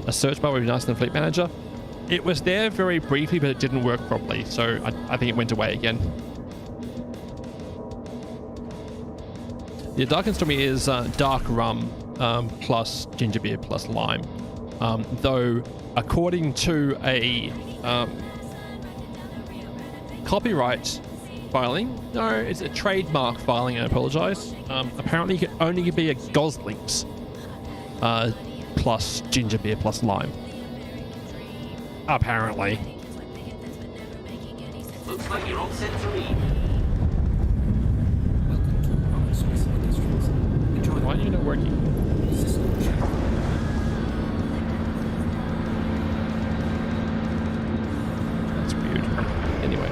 A search bar would be nicer than Fleet Manager. It was there very briefly, but it didn't work properly, so I think it went away again. The Dark and Stormy is dark rum plus ginger beer plus lime. Though, according to a copyright filing, no, it's a trademark filing, I apologize. Apparently, it can only be a Gosling's plus ginger beer plus lime. Apparently. Looks like you're all set for me. Why are you not working? That's weird. Anyway.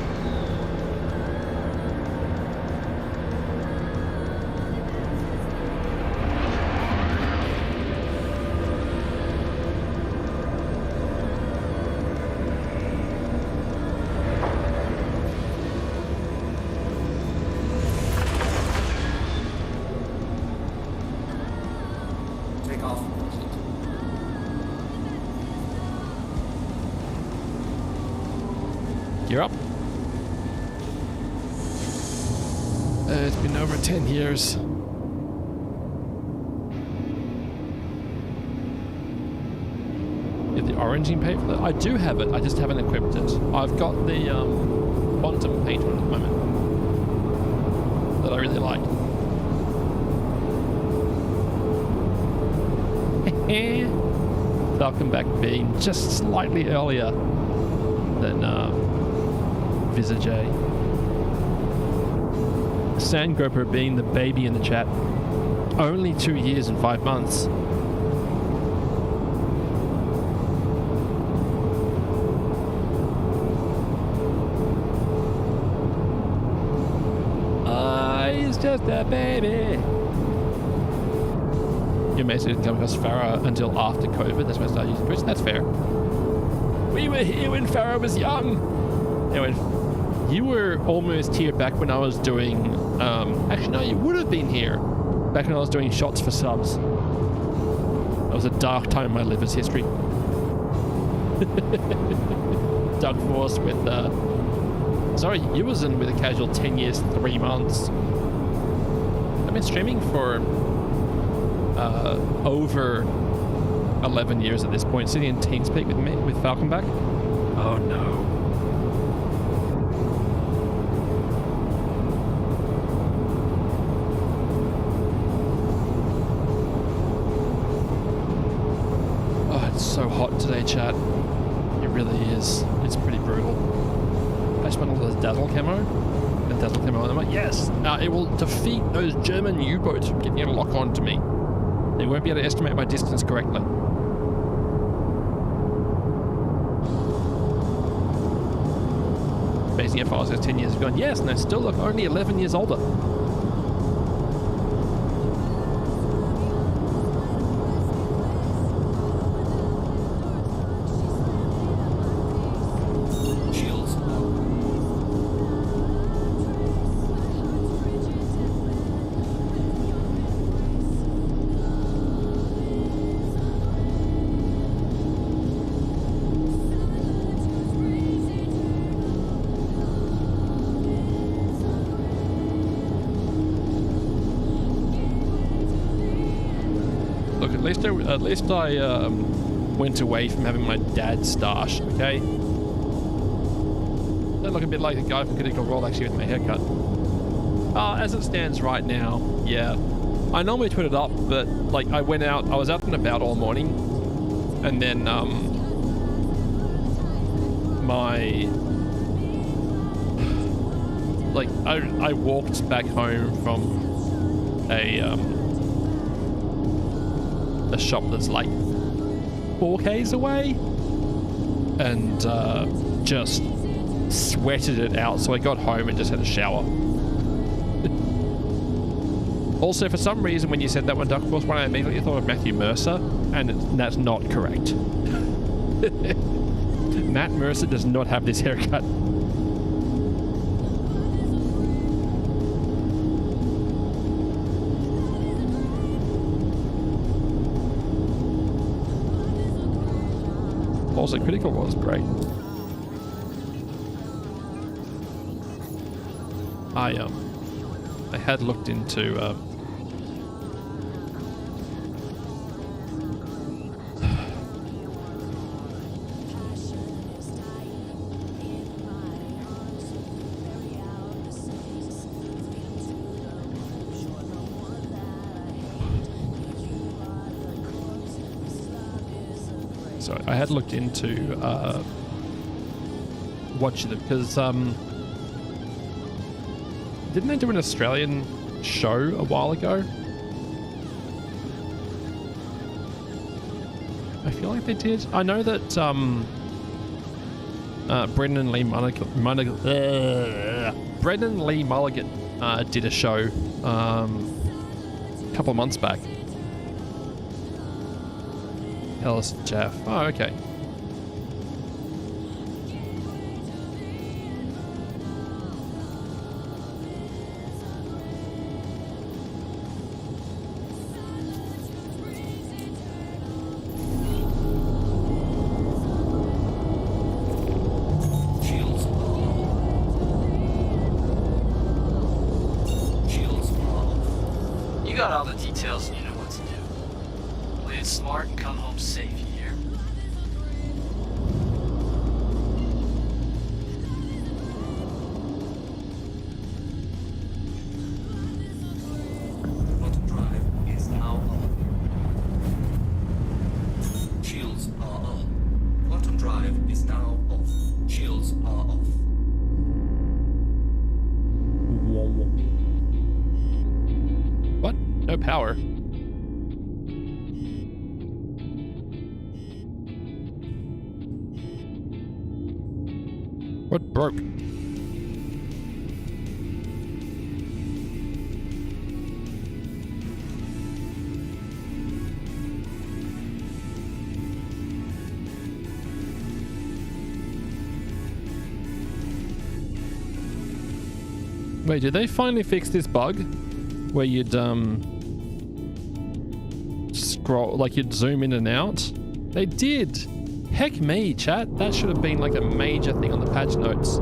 You're up. It's been over 10 years. You have the oranging paint for that? I do have it, I just haven't equipped it. I've got the quantum paint one at the moment that I really like. Welcome back being just slightly earlier than Visage. Sandgroper being the baby in the chat. Only 2 years and 5 months. He's just a baby. Your mates didn't come across Farah until after COVID. That's when I started using Twitch. That's fair. We were here when Farah was young. Anyway, you were almost here back when I was doing... actually, no, you would have been here back when I was doing shots for subs. That was a dark time in my liver's history. Dark Force with Sorry, you was in with a casual 10 years, 3 months. I've been streaming for over 11 years at this point, sitting in TeamSpeak with me, with Falconback. Oh no. Oh, it's so hot today, chat. It really is. It's pretty brutal. I just went all this Dazzle camo. And Dazzle camo, and I'm like, yes! It will defeat those German U-boats from getting a lock on to me. They won't be able to estimate my distance correctly. Amazing if I was 10 years ago. Yes, and I still look only 11 years older. At least I went away from having my dad's stash, okay? I look a bit like the guy from Critical Role actually with my haircut. As it stands right now, yeah. I normally tweet it up, but like I was out and about all morning, and then I walked back home from a shop that's like 4Ks away, and just sweated it out, so I got home and just had a shower. Also, for some reason, when you said that one, Duck Force 1, I immediately thought of Matthew Mercer, and that's not correct. Matt Mercer does not have this haircut. Also, Critical was great. I had looked into so I had looked into watching it because didn't they do an Australian show a while ago? I feel like they did. I know that Brendan Lee Mulligan did a show a couple of months back. Hellas Jaff. Oh, okay. Power. What broke? Wait, did they finally fix this bug where you'd scroll, like you'd zoom in and out? They did. Heck me, chat. That should have been like a major thing on the patch notes.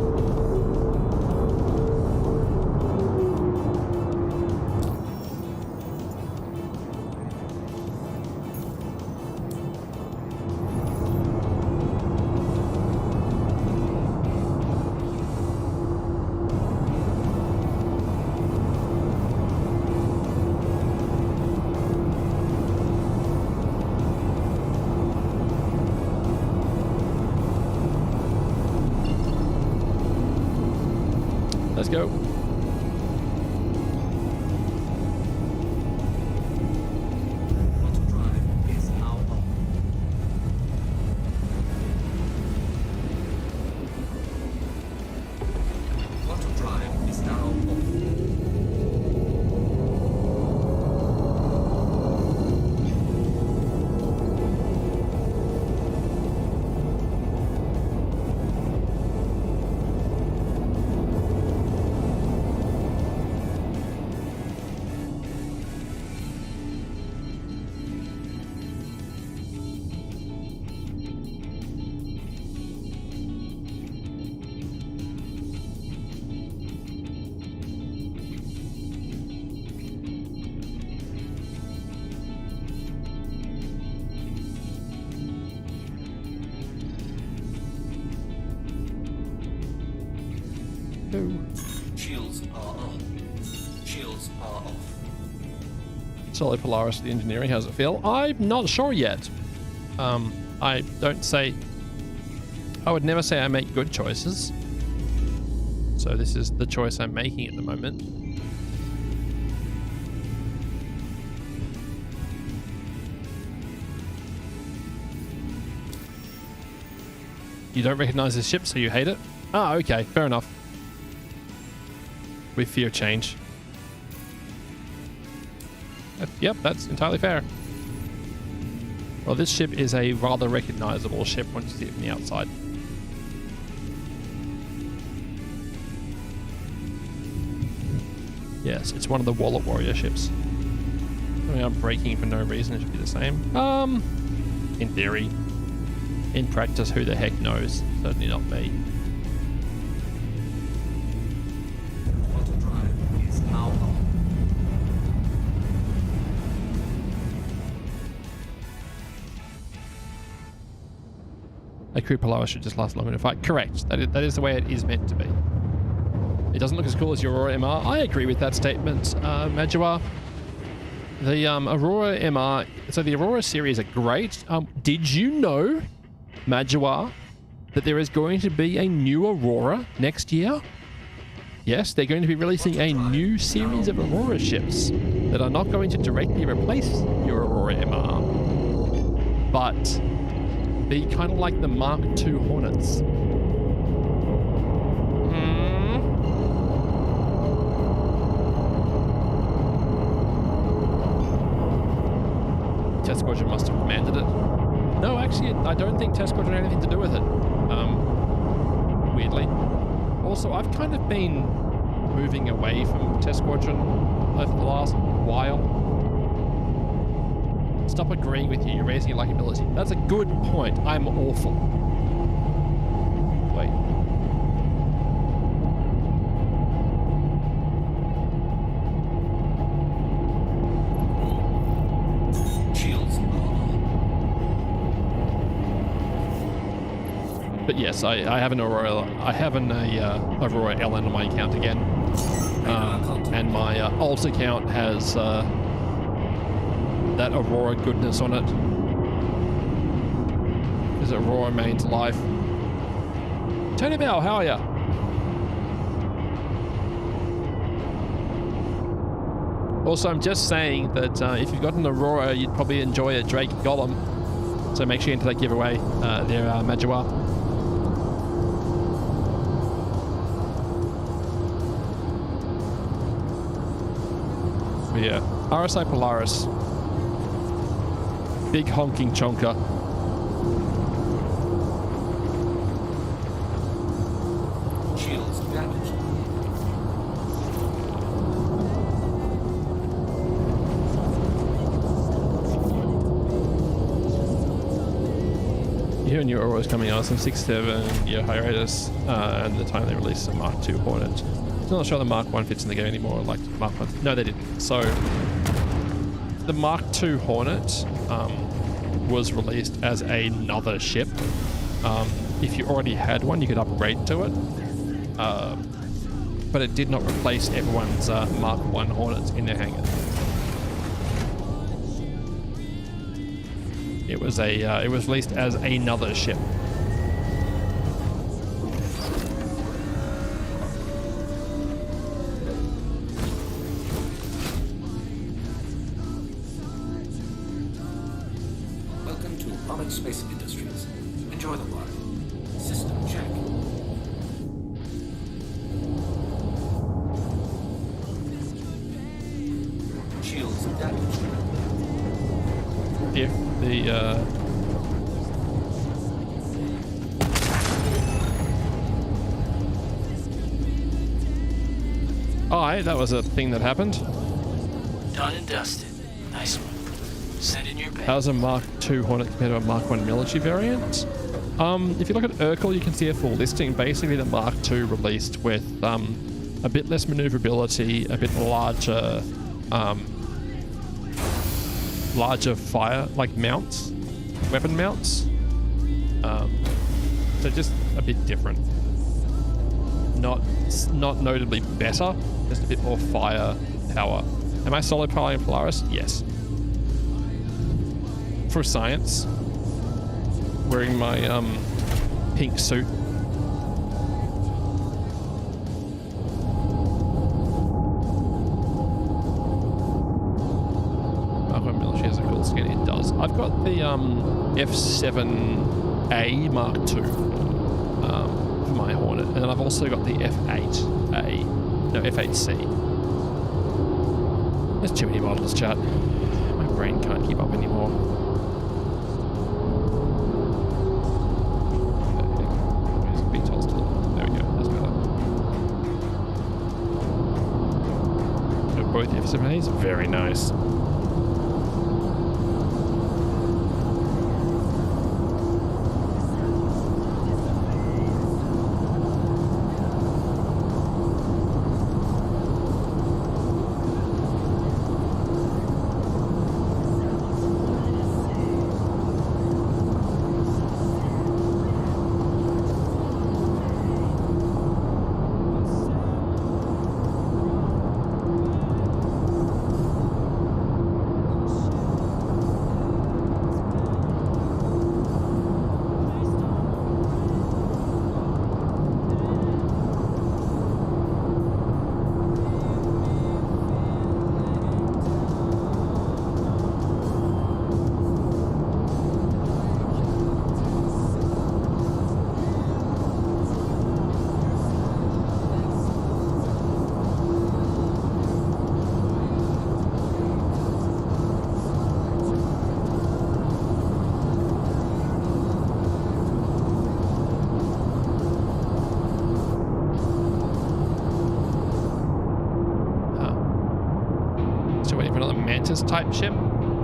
Let's go. Throttle drive is now on. Throttle drive is now on. Shields are on. Shields are off. Solid Polaris, the engineering, how's it feel? I'm not sure yet. I would never say I make good choices. So this is the choice I'm making at the moment. You don't recognize this ship, so you hate it? Ah, okay, fair enough. We fear change. Yep, that's entirely fair. Well, this ship is a rather recognizable ship once you see it from the outside. Yes, it's one of the Wallet Warrior ships. I mean, I'm braking for no reason. It should be the same. In theory. In practice, who the heck knows? Certainly not me. Throttle drive is now on. A crew Polaris should just last longer in a fight. Correct. That is the way it is meant to be. It doesn't look as cool as your Aurora MR. I agree with that statement, Majua. The Aurora MR... So the Aurora series are great. Did you know, Majua, that there is going to be a new Aurora next year? Yes, they're going to be releasing a new series of Aurora ships that are not going to directly replace your Aurora MR, but be kind of like the Mark II Hornets. Test Squadron must have commanded it. No, actually, I don't think Test Squadron had anything to do with it. Weirdly. Also, I've kind of been moving away from Test Squadron over the last while. Stop agreeing with you. You're raising your likability. That's a good point. I'm awful. Wait. Shields are on. But yes, I have an Aurora. I have an Aurora LN on my account again, and my alt account has that Aurora goodness on it. Is Aurora mains life? Tony Bell, how are ya? Also, I'm just saying that if you've got an Aurora, you'd probably enjoy a Drake Golem. So make sure you enter that giveaway there, Majua. But yeah, RSI Polaris. Big honking chonker. Shields damaged. You and your Aurora is coming out some 6-7 year hiatus, and the time they released a Mark II Hornet. Still not sure the Mark 1 fits in the game anymore, like Mark 1. No, they didn't. So the Mark II Hornet was released as another ship. If you already had one, you could upgrade to it. But it did not replace everyone's Mark I Hornets in their hangar. It was it was released as another ship. Solid Space Industries. Enjoy the water. System check. Shields damaged. If the oh, that was a thing that happened. Done and dusted. Nice one. Send in your pay. That was a Mark II Hornet compared to a Mark I military variant. If you look at Urkel, you can see a full listing. Basically, the Mark II released with a bit less maneuverability, a bit larger, larger fire like mounts, weapon mounts. So just a bit different. Not notably better, just a bit more fire power. Am I solo piloting Polaris? Yes. For science, wearing my pink suit. Mark I military has a cool skin. It does. I've got the F7A Mark II for my Hornet, and then I've also got the F8C. There's too many models, chat. My brain can't keep up anymore. There we go. That's better. So both F7As, very nice. Type ship.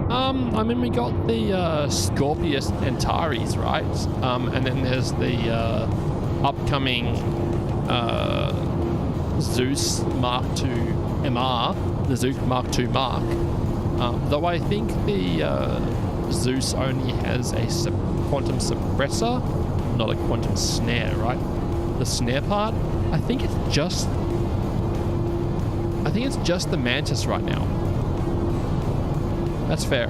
I mean, we got the Scorpius Antares, right? And then there's the upcoming Zeus Mark II MR, the Zeus Mark II Mark. Though I think the Zeus only has a quantum suppressor, not a quantum snare, right? The snare part. I think it's just the Mantis right now. That's fair.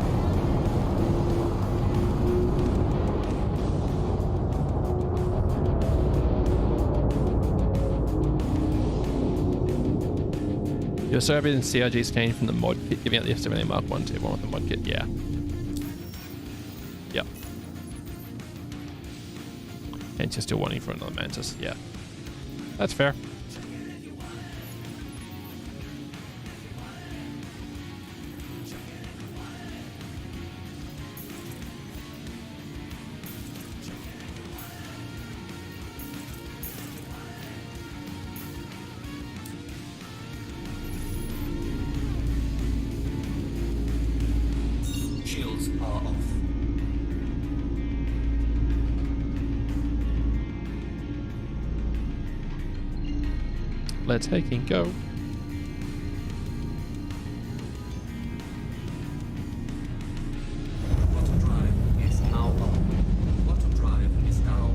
Your Serbian and CRG scanning from the mod kit, giving out the F7A Mark 1 to everyone with the mod kit. Yeah. Yep. And you're still wanting for another Mantis. Yeah. That's fair. Let's hacking go. Bottom drive is now on. Bottom drive is now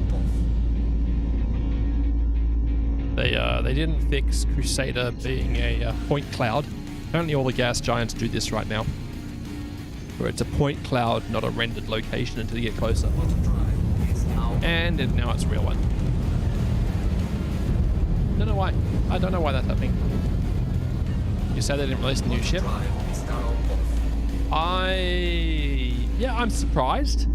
off. They didn't fix Crusader being a point cloud. Apparently all the gas giants do this right now, where it's a point cloud, not a rendered location until you get closer. Bottom drive is now on. And now it's a real one. Don't know why. I don't know why that's happening. You said they didn't release a new ship. I'm surprised.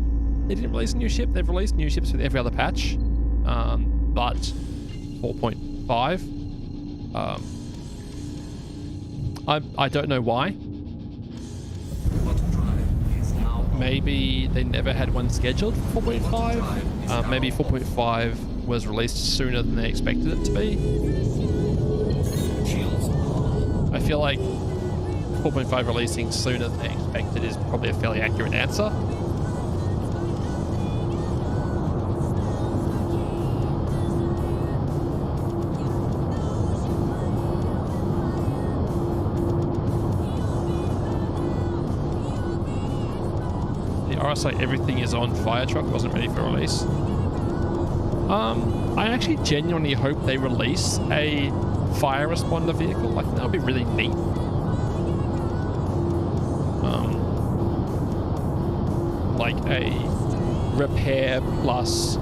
they didn't release a new ship. They've released new ships with every other patch, but 4.5. I don't know why. Maybe they never had one scheduled for 4.5. Maybe 4.5 was released sooner than they expected it to be. I feel like 4.5 releasing sooner than they expected is probably a fairly accurate answer. RSI everything is on fire truck wasn't ready for release. I actually genuinely hope they release a fire responder vehicle. Like, that would be really neat. Like a repair plus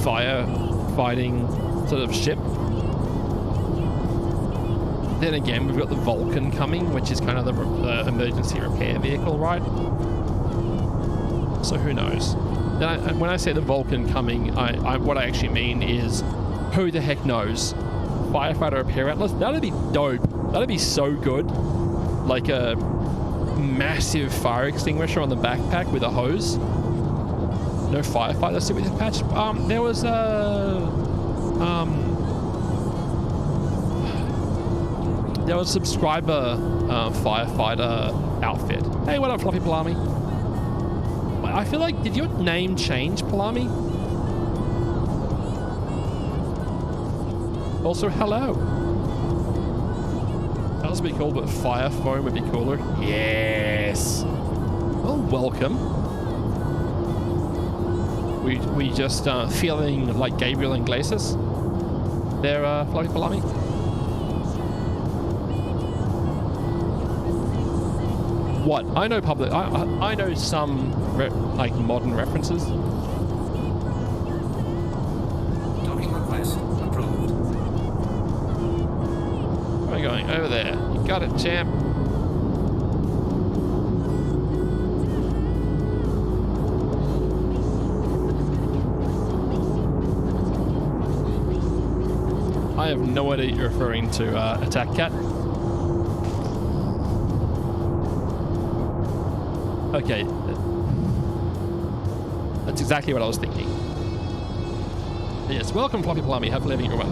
firefighting sort of ship. Then again, we've got the Vulcan coming, which is kind of the emergency repair vehicle, right? So who knows? Then when I say the Vulcan coming, what I actually mean is, who the heck knows? Firefighter Repair Atlas? That'd be dope. That'd be so good. Like a massive fire extinguisher on the backpack with a hose. No firefighter sit with this patch. There was there was a subscriber firefighter outfit. Hey, what up, Floppy Palami? I feel like, did your name change, Palami? Also, hello. That would be cool, but fire foam would be cooler. Yes. Well, welcome. We just feeling like Gabriel Iglesias. There, Floppy Palami. What? I know public. I know some like modern references. Docking request approved. Where are we going? Over there. You got it, champ. I have no idea you're referring to Attack Cat. Okay. That's exactly what I was thinking. Yes, welcome, Floppy Palami. Have a living your way.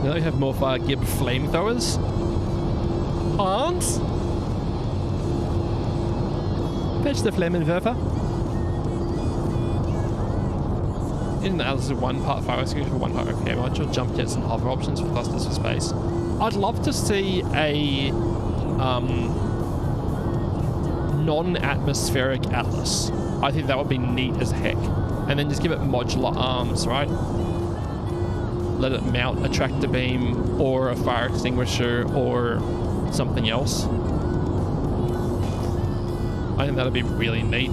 Now we have more fire Gib flamethrowers. Hans? Fetch the Flammenwerfer. In the Atlas is one part fire extinguisher, one part repair module, jump jets and hover options for clusters for space. I'd love to see a non-atmospheric Atlas. I think that would be neat as heck. And then just give it modular arms, right? Let it mount a tractor beam or a fire extinguisher or something else. I think that'd be really neat.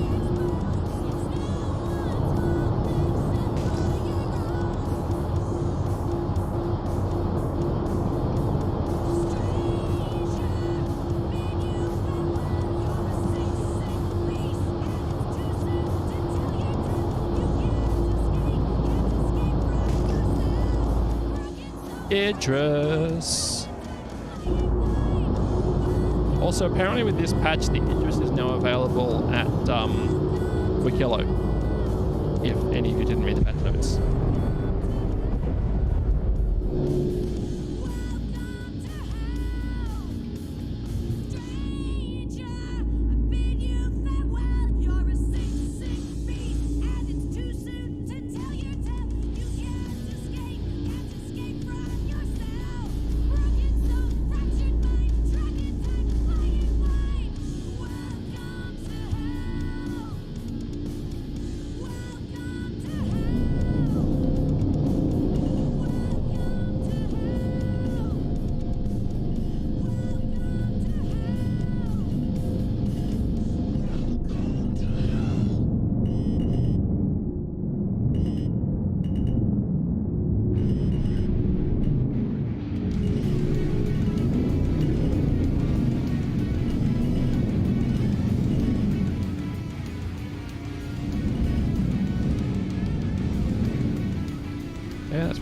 Idris. Also, apparently with this patch, the Idris is now available at Wikillo, if any of you didn't read the patch notes.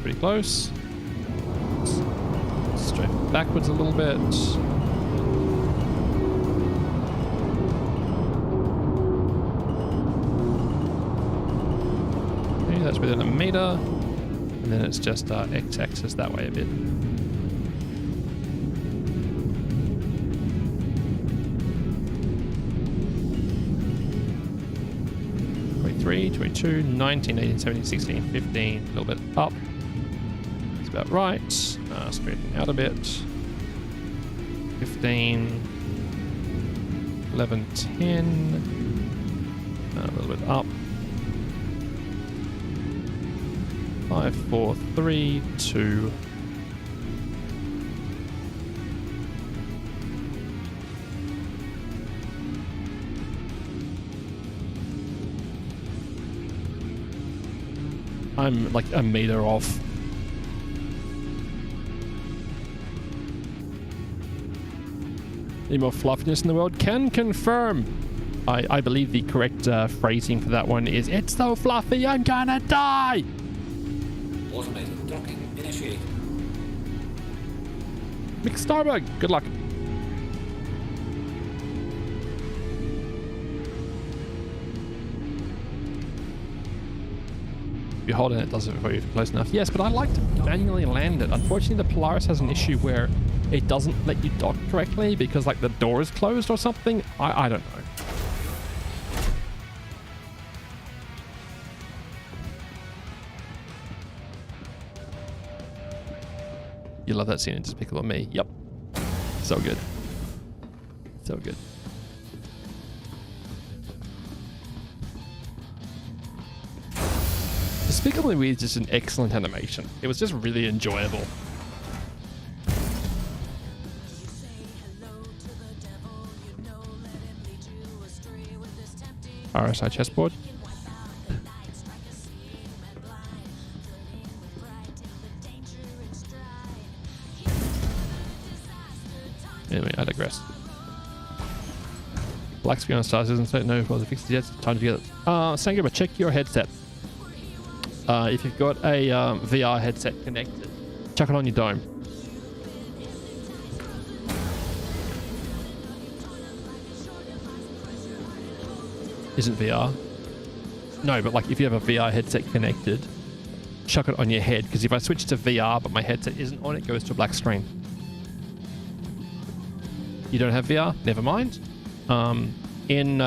pretty close. Straight backwards a little bit. Okay, that's within a meter. And then it's just x-axis that way a bit. 22, 19, 18, 17, 16, 15, a little bit up. That's about right. Straightening out a bit. 15, 11, 10. A little bit up. 5, 4, 3, 2. I'm like a meter off. Any more fluffiness in the world? Can confirm. I believe the correct phrasing for that one is, "It's so fluffy, I'm gonna die!" Automated docking initiated. Mick Starberg, good luck. If you hold it does it for you close enough. Yes, but I like to manually land it. Unfortunately, the Polaris has an issue where it doesn't let you dock correctly because like the door is closed or something. I don't know. You love that scene in Despicable Me. Yep. So good. So good. Despicable Me is just an excellent animation. It was just really enjoyable. RSI chessboard. Anyway, I digress. Black screen on stars isn't so no well, fix it yet. Time to get it. Sangoma, check your headset. If you've got a VR headset connected, chuck it on your dome. Isn't VR? No, but like if you have a VR headset connected, chuck it on your head, because if I switch to VR but my headset isn't on, it goes to a black screen. You don't have VR? Never mind. In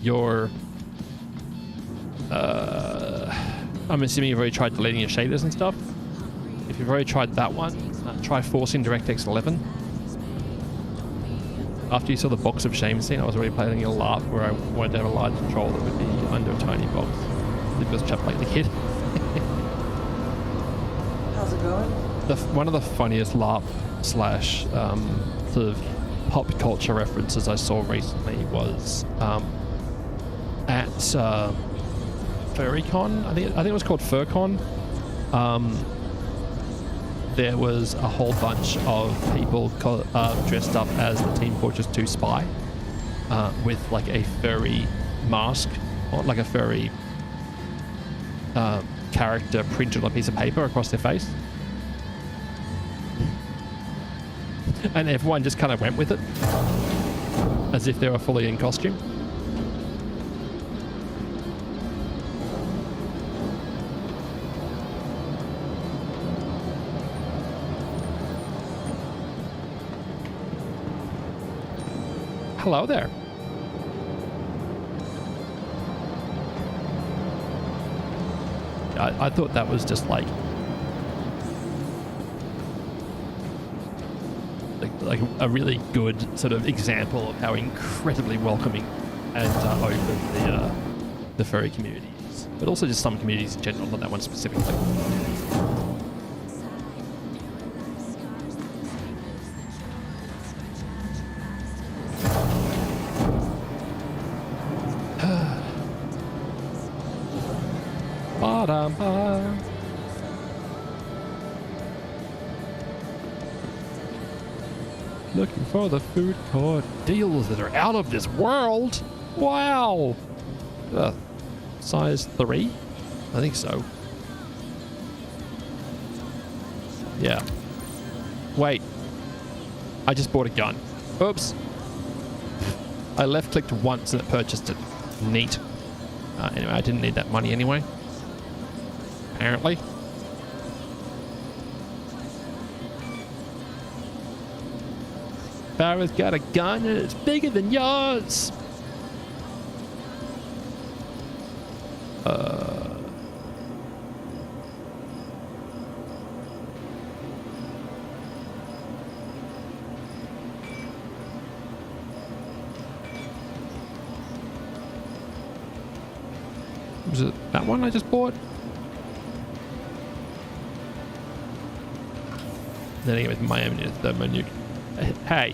your... I'm assuming you've already tried deleting your shaders and stuff. If you've already tried that one, try forcing DirectX 11. After you saw the box of shame scene, I was already planning a LARP where I wanted to have a large control that would be under a tiny box. It was chopped like the kid. How's it going? One of the funniest LARP slash sort of pop culture references I saw recently was at FurryCon. I think it was called FurCon. There was a whole bunch of people dressed up as the Team Fortress 2 spy with like a furry mask, or like a furry character printed on a piece of paper across their face. And everyone just kind of went with it as if they were fully in costume. Hello there. I thought that was just like a really good sort of example of how incredibly welcoming and open the furry community is. But also just some communities in general, not that one specifically. Looking for the food court deals that are out of this world. Wow. Size 3? I think so. Yeah. Wait. I just bought a gun. Oops. I left-clicked once and it purchased it. Neat. Anyway, I didn't need that money anyway. Apparently. Farah's got a gun and it's bigger than yours. Was it that one I just bought? Then again with my own thermonuke. Hey,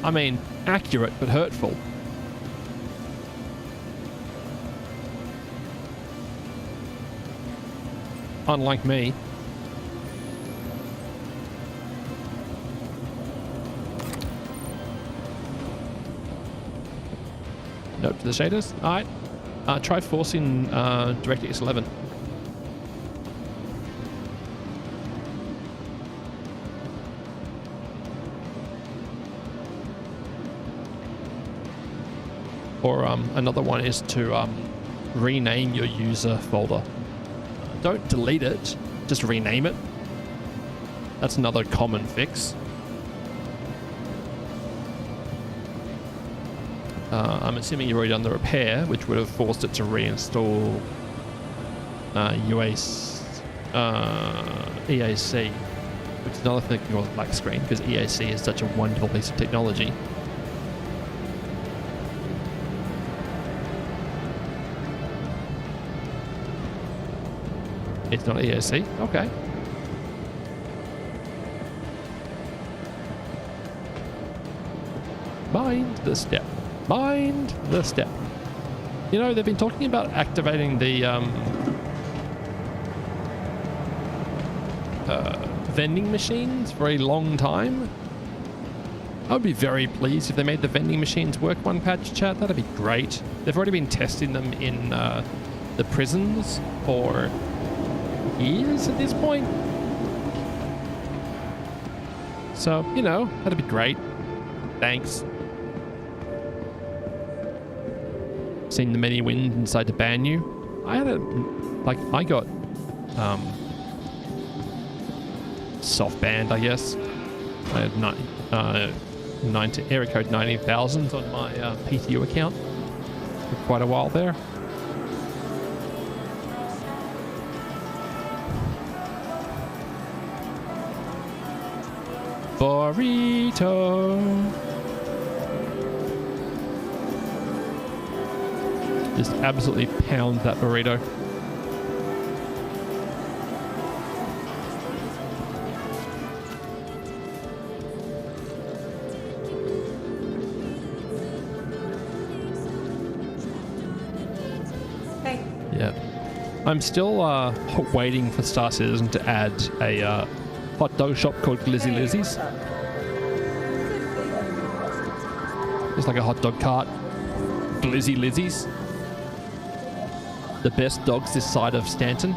I mean, accurate but hurtful. Unlike me. Note to the shaders. Alright. Try forcing DirectX 11. Or another one is to rename your user folder. Don't delete it, just rename it. That's another common fix. I'm assuming you've already done the repair, which would have forced it to reinstall EAC, which is another thing called black screen, because EAC is such a wonderful piece of technology. It's not EAC? Okay. Mind the step. Mind the step. You know, they've been talking about activating the vending machines for a long time. I would be very pleased if they made the vending machines work one patch, chat. That'd be great. They've already been testing them in the prisons for years at this point. So, you know, that'd be great. Thanks. Seen the many wins inside to ban you. I got soft banned, I guess. I had error code 90,000 on my PTU account for quite a while there. Burrito. Just absolutely pound that burrito. Hey. Yeah. I'm still waiting for Star Citizen to add a hot dog shop called Glizzy Lizzie's. It's like a hot dog cart. Glizzy Lizzie's. The best dogs this side of Stanton.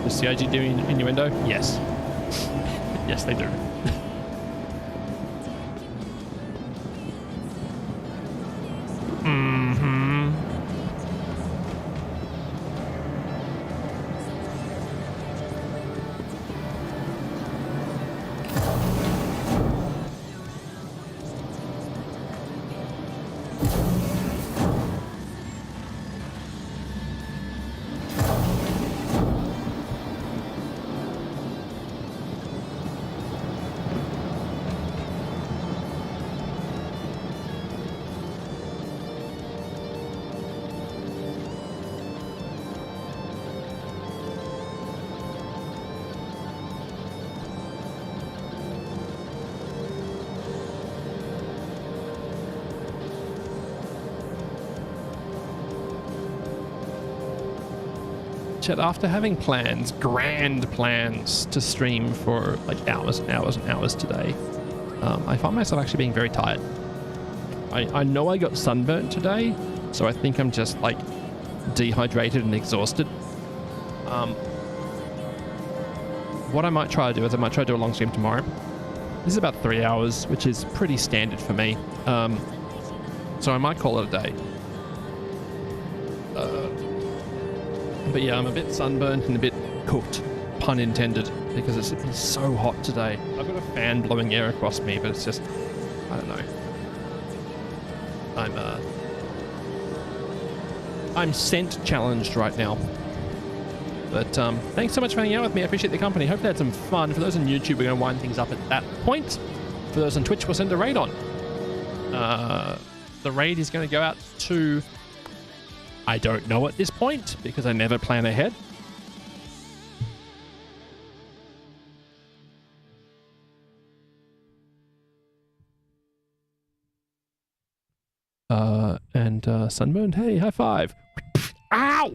Does CIG do innuendo? Yes. Yes, they do. Chet, after having plans, grand plans to stream for like hours and hours and hours today, I find myself actually being very tired. I know I got sunburnt today, so I think I'm just like dehydrated and exhausted. What I might try to do is I might try to do a long stream tomorrow. This is about 3 hours, which is pretty standard for me. So I might call it a day. But yeah, I'm a bit sunburned and a bit cooked, pun intended, because it's been so hot today. I've got a fan blowing air across me, but it's just, I don't know. I'm scent challenged right now. But thanks so much for hanging out with me. I appreciate the company. Hope you had some fun. For those on YouTube, we're going to wind things up at that point. For those on Twitch, we'll send a raid on. The raid is going to go out to... I don't know at this point, because I never plan ahead. Sunburned, hey, high five. Ow!